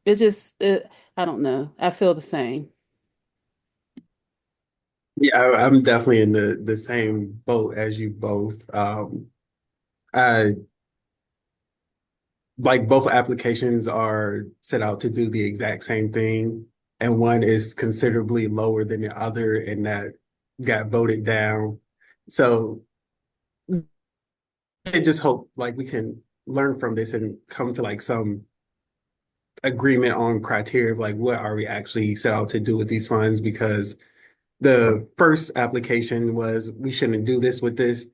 I don't know. I feel the same. Yeah, I'm definitely in the same boat as you both. I like both applications are set out to do the exact same thing, and one is considerably lower than the other, and that got voted down. So I just hope like we can learn from this and come to like some agreement on criteria of like what are we actually set out to do with these funds, because the first application was we shouldn't do this with these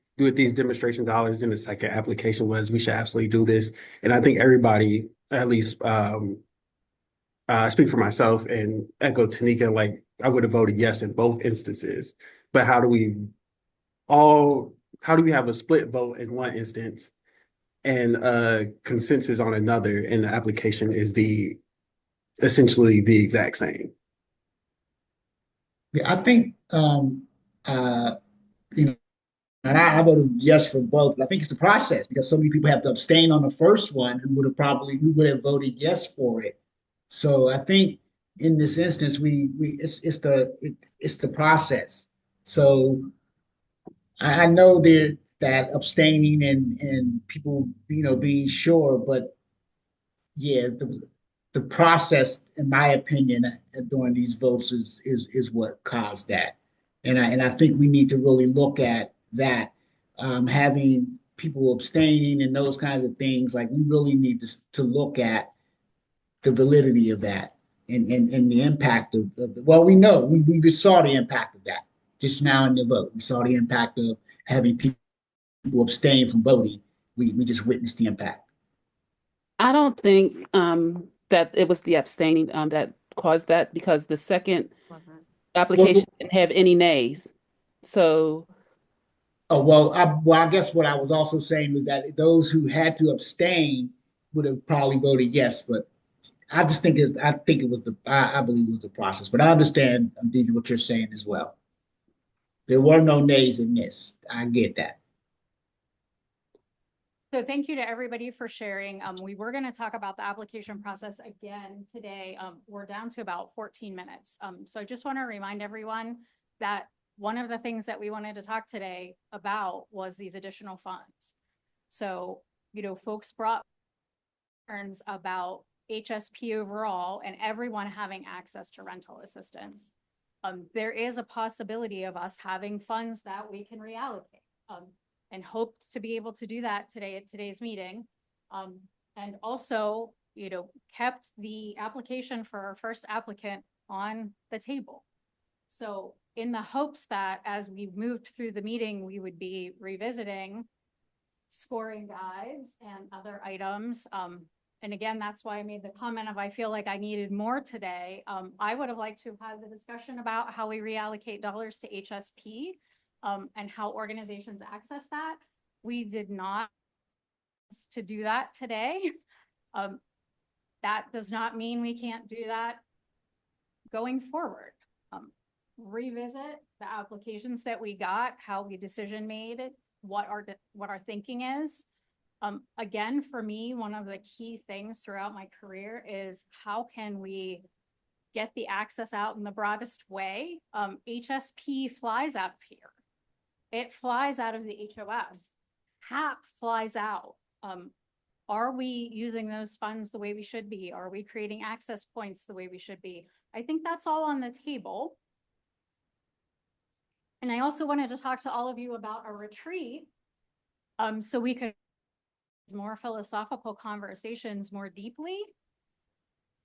demonstration dollars, and the second application was we should absolutely do this. And I think everybody, at least I speak for myself and echo Tanika, like I would have voted yes in both instances. But how do we have a split vote in one instance and consensus on another, and the application is essentially the exact same? Yeah, I think, you know, and I voted yes for both, but I think it's the process because so many people have to abstain on the first one who would have voted yes for it. So I think in this instance, it's the process. So I know that abstaining and people, being sure, but yeah, the process, in my opinion, during these votes is what caused that. And I think we need to really look at that. Having people abstaining and those kinds of things, like we really need to look at the validity of that and the impact well, we know we just saw the impact of that just now in the vote. We saw the impact of having people abstain from voting. We just witnessed the impact. I don't think that it was the abstaining that caused that, because the second application didn't have any nays. So Oh, well, I guess what I was also saying was that those who had to abstain would have probably voted yes, but I just think I believe it was the process, but I understand, Deidre, what you're saying as well. There were no nays in this. I get that. So thank you to everybody for sharing. We were going to talk about the application process again today. We're down to about 14 minutes. So I just want to remind everyone that one of the things that we wanted to talk today about was these additional funds. So, folks brought concerns about HSP overall and everyone having access to rental assistance. There is a possibility of us having funds that we can reallocate. And hoped to be able to do that today at today's meeting. And also, kept the application for our first applicant on the table. So in the hopes that as we moved through the meeting, we would be revisiting scoring guides and other items. And again, that's why I made the comment of I feel like I needed more today. I would have liked to have had the discussion about how we reallocate dollars to HSP. And how organizations access that. We did not to do that today. That does not mean we can't do that going forward. Revisit the applications that we got, how we decision made, what our thinking is. Again, for me, one of the key things throughout my career is how can we get the access out in the broadest way? HSP flies out of here. It flies out of the HOF. HAP flies out. Are we using those funds the way we should be? Are we creating access points the way we should be? I think that's all on the table. And I also wanted to talk to all of you about a retreat so we could have more philosophical conversations more deeply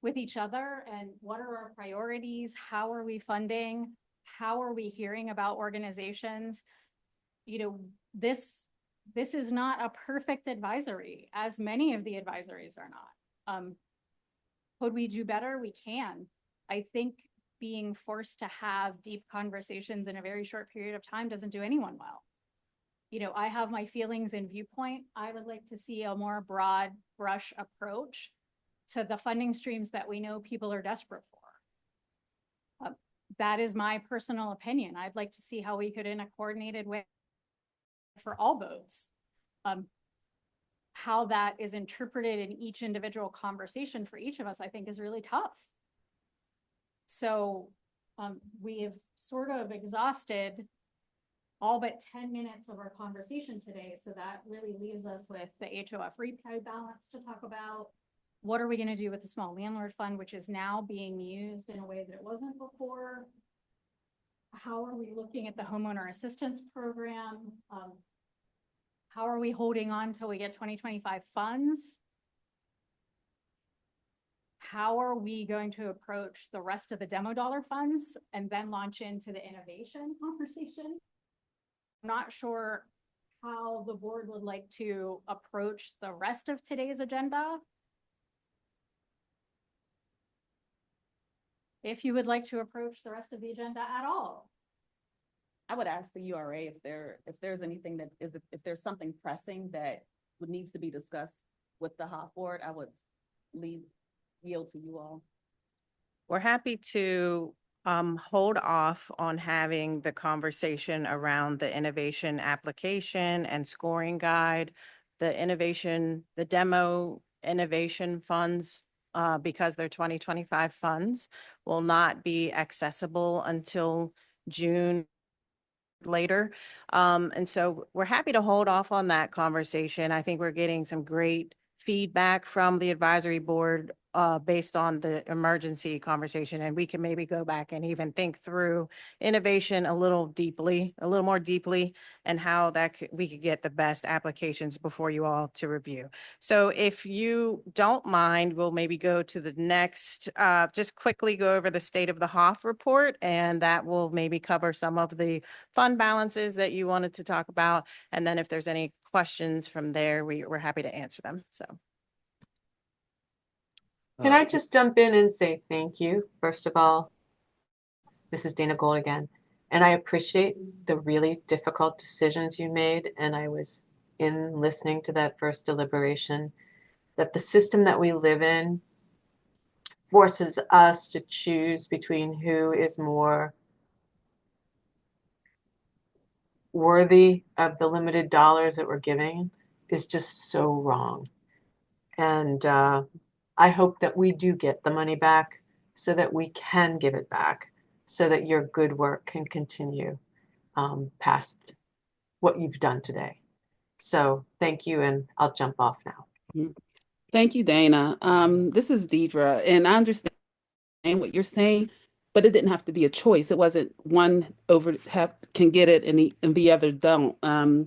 with each other. And what are our priorities? How are we funding? How are we hearing about organizations? This is not a perfect advisory, as many of the advisories are not. Could we do better? We can. I think being forced to have deep conversations in a very short period of time doesn't do anyone well. I have my feelings and viewpoint. I would like to see a more broad brush approach to the funding streams that we know people are desperate for. That is my personal opinion. I'd like to see how we could, in a coordinated way, for all votes, how that is interpreted in each individual conversation for each of us, I think is really tough. So we have sort of exhausted all but 10 minutes of our conversation today. So that really leaves us with the HOF repay balance to talk about. What are we going to do with the small landlord fund, which is now being used in a way that it wasn't before? How are we looking at the homeowner assistance program? How are we holding on till we get 2025 funds? how are we going to approach the rest of the demo dollar funds and then launch into the innovation conversation? I'm not sure how the board would like to approach the rest of today's agenda. If you would like to approach the rest of the agenda at all. I would ask the URA if there's anything if there's something pressing that needs to be discussed with the HOF board, I would yield to you all. We're happy to hold off on having the conversation around the innovation application and scoring guide, the demo innovation funds, because they're 2025 funds, will not be accessible until June later. And so we're happy to hold off on that conversation. I think we're getting some great feedback from the advisory board based on the emergency conversation, and we can maybe go back and even think through innovation a little more deeply, and how we could get the best applications before you all to review. So if you don't mind, we'll maybe go to the next, just quickly go over the state of the HOF report, and that will maybe cover some of the fund balances that you wanted to talk about. And then if there's any questions from there, we're happy to answer them. So. Can I just jump in and say thank you? First of all, this is Dana Gold again, and I appreciate the really difficult decisions you made. And I was in listening to that first deliberation, that the system that we live in forces us to choose between who is more worthy of the limited dollars that we're giving is just so wrong. And I hope that we do get the money back so that we can give it back, so that your good work can continue past what you've done today. So thank you, and I'll jump off now. Thank you, Dana. This is Deidre, and I understand what you're saying, but it didn't have to be a choice. It wasn't one can get it and the other don't. I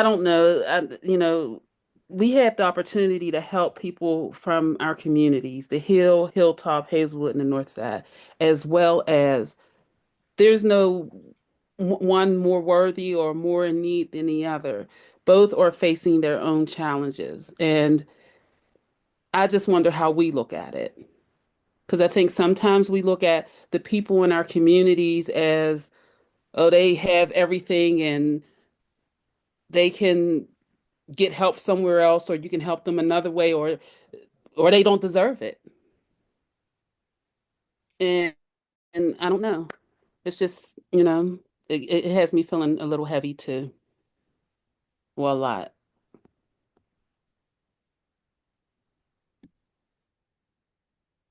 don't know. We had the opportunity to help people from our communities, the Hill, Hilltop, Hazelwood, and the North Side, as well as there's no one more worthy or more in need than the other. Both are facing their own challenges. And I just wonder how we look at it. Because I think sometimes we look at the people in our communities as, oh, they have everything and they can get help somewhere else, or you can help them another way, or they don't deserve it. And I don't know. It's just, it has me feeling a little heavy too. Well, a lot.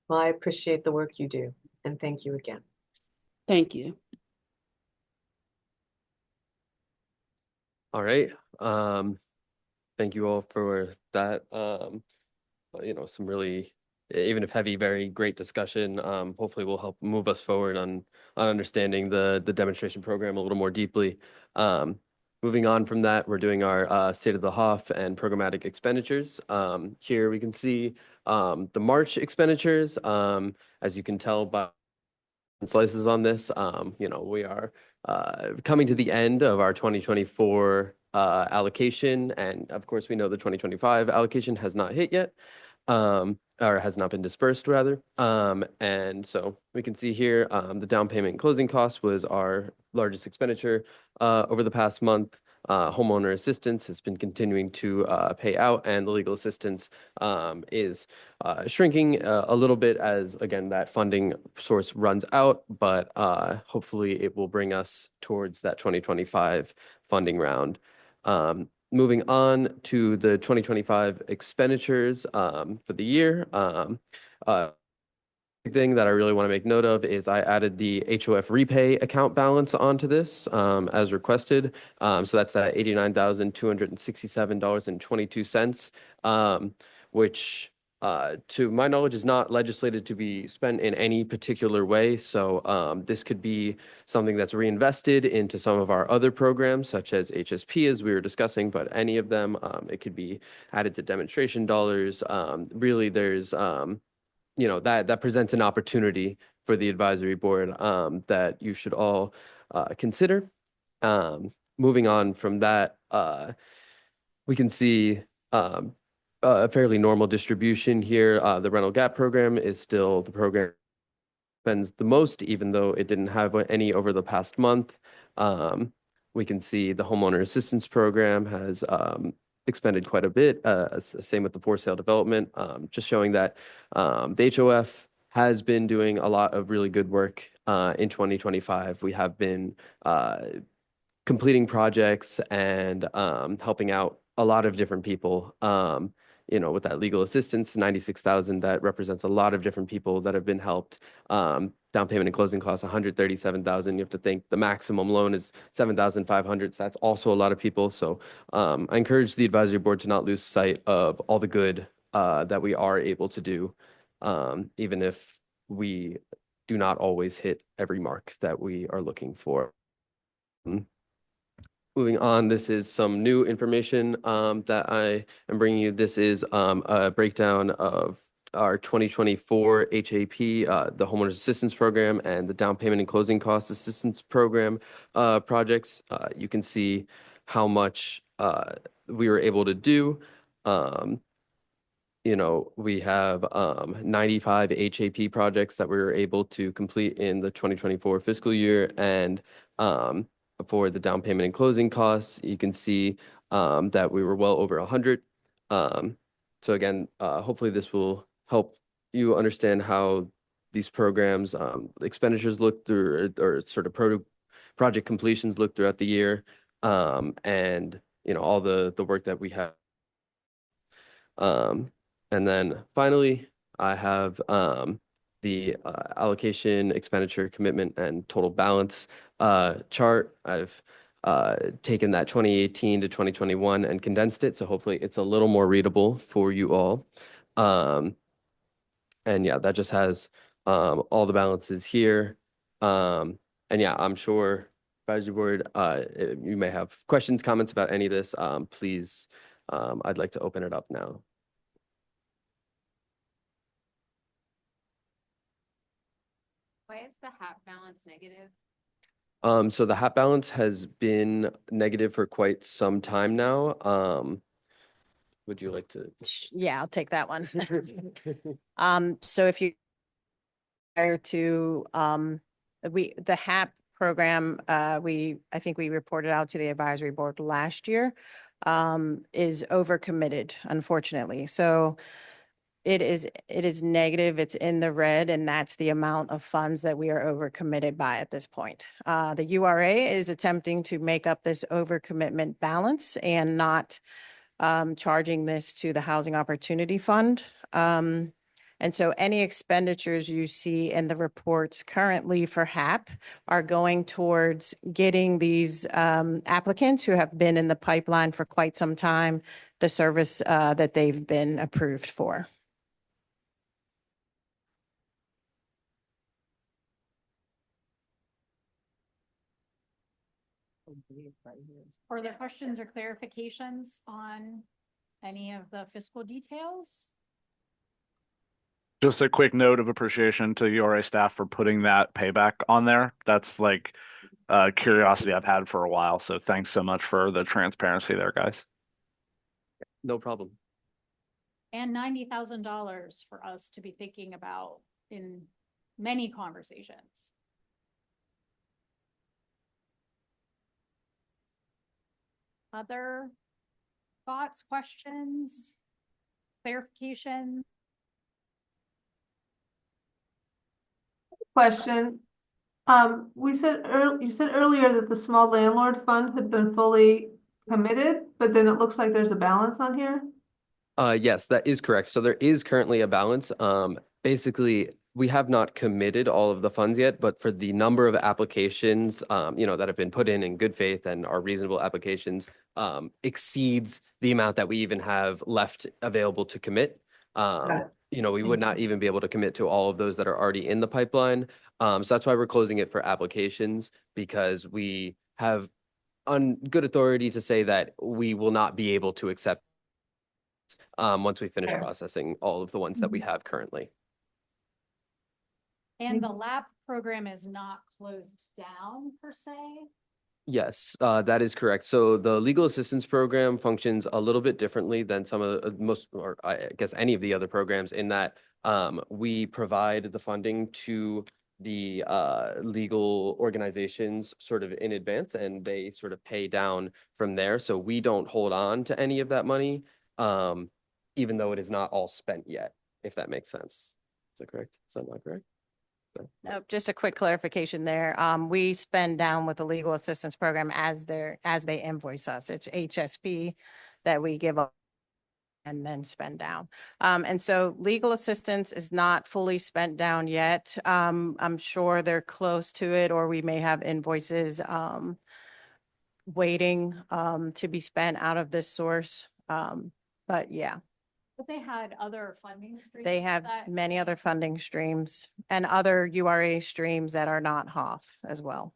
Well, I appreciate the work you do, and thank you again. Thank you. All right. Thank you all for that. Some really, even if heavy, very great discussion. Hopefully will help move us forward on understanding the demonstration program a little more deeply. Moving on from that, we're doing our State of the HOF and programmatic expenditures. Here we can see the March expenditures. As you can tell by slices on this, we are coming to the end of our 2024 allocation, and of course we know the 2025 allocation has not hit yet, or has not been dispersed rather. And so we can see here the down payment and closing costs was our largest expenditure over the past month. Homeowner assistance has been continuing to pay out, and the legal assistance is shrinking a little bit as, again, that funding source runs out, but hopefully it will bring us towards that 2025 funding round. Moving on to the 2025 expenditures for the year. Thing that I really want to make note of is I added the HOF repay account balance onto this as requested. So that's that $89,267.22, which to my knowledge, is not legislated to be spent in any particular way. So this could be something that's reinvested into some of our other programs, such as HSP, as we were discussing, but any of them, it could be added to demonstration dollars. Really, there's, that presents an opportunity for the advisory board that you should all consider. Moving on from that, we can see a fairly normal distribution here. The rental gap program is still the program spends the most, even though it didn't have any over the past month. We can see the homeowner assistance program has expended quite a bit. Same with the for sale development, just showing that the HOF has been doing a lot of really good work in 2025. We have been completing projects and helping out a lot of different people. With that legal assistance, 96,000, that represents a lot of different people that have been helped. Down payment and closing costs, 137,000. You have to think the maximum loan is 7,500. So that's also a lot of people. So I encourage the advisory board to not lose sight of all the good that we are able to do, even if we do not always hit every mark that we are looking for. Moving on, this is some new information that I am bringing you. This is a breakdown of our 2024 HAP, the Homeowners Assistance Program, and the Down Payment and Closing Cost Assistance Program projects. You can see how much we were able to do. We have 95 HAP projects that we were able to complete in the 2024 fiscal year, and for the down payment and closing costs, you can see that we were well over 100. So again, hopefully this will help you understand how these programs, expenditures look through, or sort of project completions look throughout the year, and all the work that we have. And then finally, I have the allocation, expenditure, commitment, and total balance chart. I've taken that 2018 to 2021 and condensed it, so hopefully it's a little more readable for you all. And yeah, that just has all the balances here. And yeah, I'm sure advisory board, you may have questions, comments about any of this. Please, I'd like to open it up now. Why is the HAP balance negative? So the HAP balance has been negative for quite some time now. Would you like to? Yeah, I'll take that one. So if you prior to the HAP program, I think we reported out to the advisory board last year, is overcommitted, unfortunately. So it is negative, it's in the red, and that's the amount of funds that we are overcommitted by at this point. The URA is attempting to make up this overcommitment balance and not charging this to the Housing Opportunity Fund. And so any expenditures you see in the reports currently for HAP are going towards getting these applicants who have been in the pipeline for quite some time, the service that they've been approved for. Are there questions or clarifications on any of the fiscal details? Just a quick note of appreciation to URA staff for putting that payback on there. That's like a curiosity I've had for a while. So thanks so much for the transparency there, guys. No problem. And $90,000 for us to be thinking about in many conversations. Other thoughts, questions, clarification? Question. You said earlier that the small landlord fund had been fully committed, but then it looks like there's a balance on here. Yes, that is correct. So there is currently a balance. Basically, we have not committed all of the funds yet, but for the number of applications, that have been put in good faith and are reasonable applications, exceeds the amount that we even have left available to commit. We would not even be able to commit to all of those that are already in the pipeline. So that's why we're closing it for applications, because we have on good authority to say that we will not be able to accept once we finish processing all of the ones that we have currently. And the lab program is not closed down per se. Yes, that is correct. So the legal assistance program functions a little bit differently than some of the most, or I guess any of the other programs, in that we provide the funding to the legal organizations sort of in advance, and they sort of pay down from there. So we don't hold on to any of that money, even though it is not all spent yet, if that makes sense. Is that correct? Is that not correct? No, just a quick clarification there. We spend down with the legal assistance program as they invoice us. It's HSP that we give up and then spend down. And so legal assistance is not fully spent down yet. I'm sure they're close to it, or we may have invoices waiting to be spent out of this source. But yeah. But they had other funding streams. They have many other funding streams and other URA streams that are not HOF as well.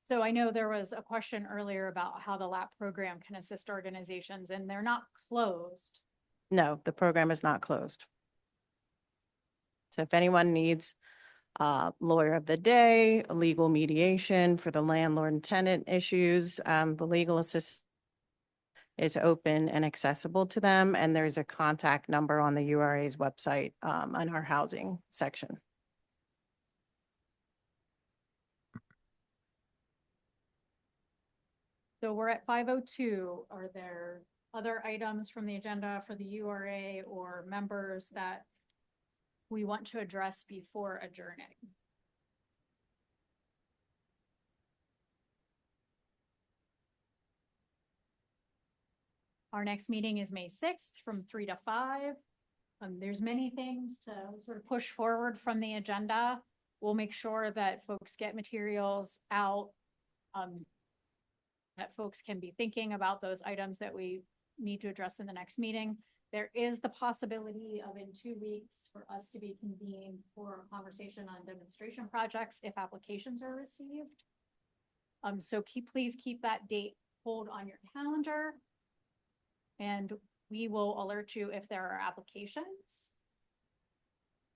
So I know there was a question earlier about how the LAP program can assist organizations, and they're not closed. No, the program is not closed. So if anyone needs lawyer of the day, legal mediation for the landlord and tenant issues, the legal assistance is open and accessible to them. And there's a contact number on the URA's website on our housing section. So we're at 5:02. Are there other items from the agenda for the URA or members that we want to address before adjourning? Our next meeting is May 6th from 3 to 5. There's many things to sort of push forward from the agenda. We'll make sure that folks get materials out, that folks can be thinking about those items that we need to address in the next meeting. There is the possibility of in 2 weeks for us to be convened for a conversation on demonstration projects if applications are received. So please keep that date hold on your calendar, and we will alert you if there are applications.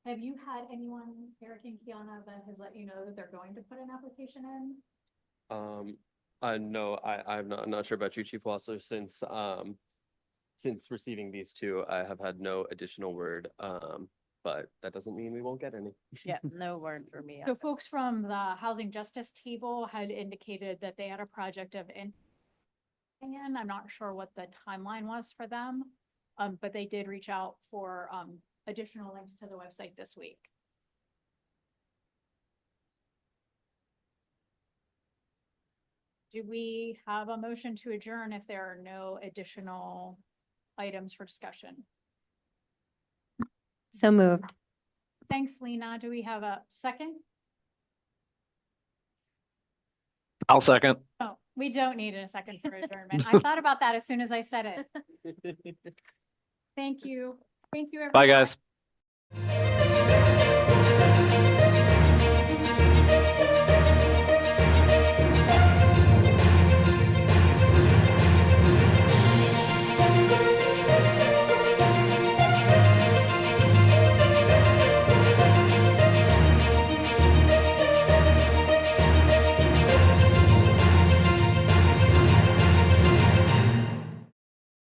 Have you had anyone, Eric and Kiana, that has let you know that they're going to put an application in? No, I'm not sure about you, Chief Wassler. Since receiving these two, I have had no additional word, but that doesn't mean we won't get any. Yeah, no word for me. So folks from the Housing Justice Table had indicated that they had a project of I'm not sure what the timeline was for them, but they did reach out for additional links to the website this week. Do we have a motion to adjourn if there are no additional items for discussion? So moved. Thanks, Lena. Do we have a second? I'll second. Oh, we don't need a second for adjournment. I thought about that as soon as I said it. Thank you. Thank you, everyone. Bye, guys.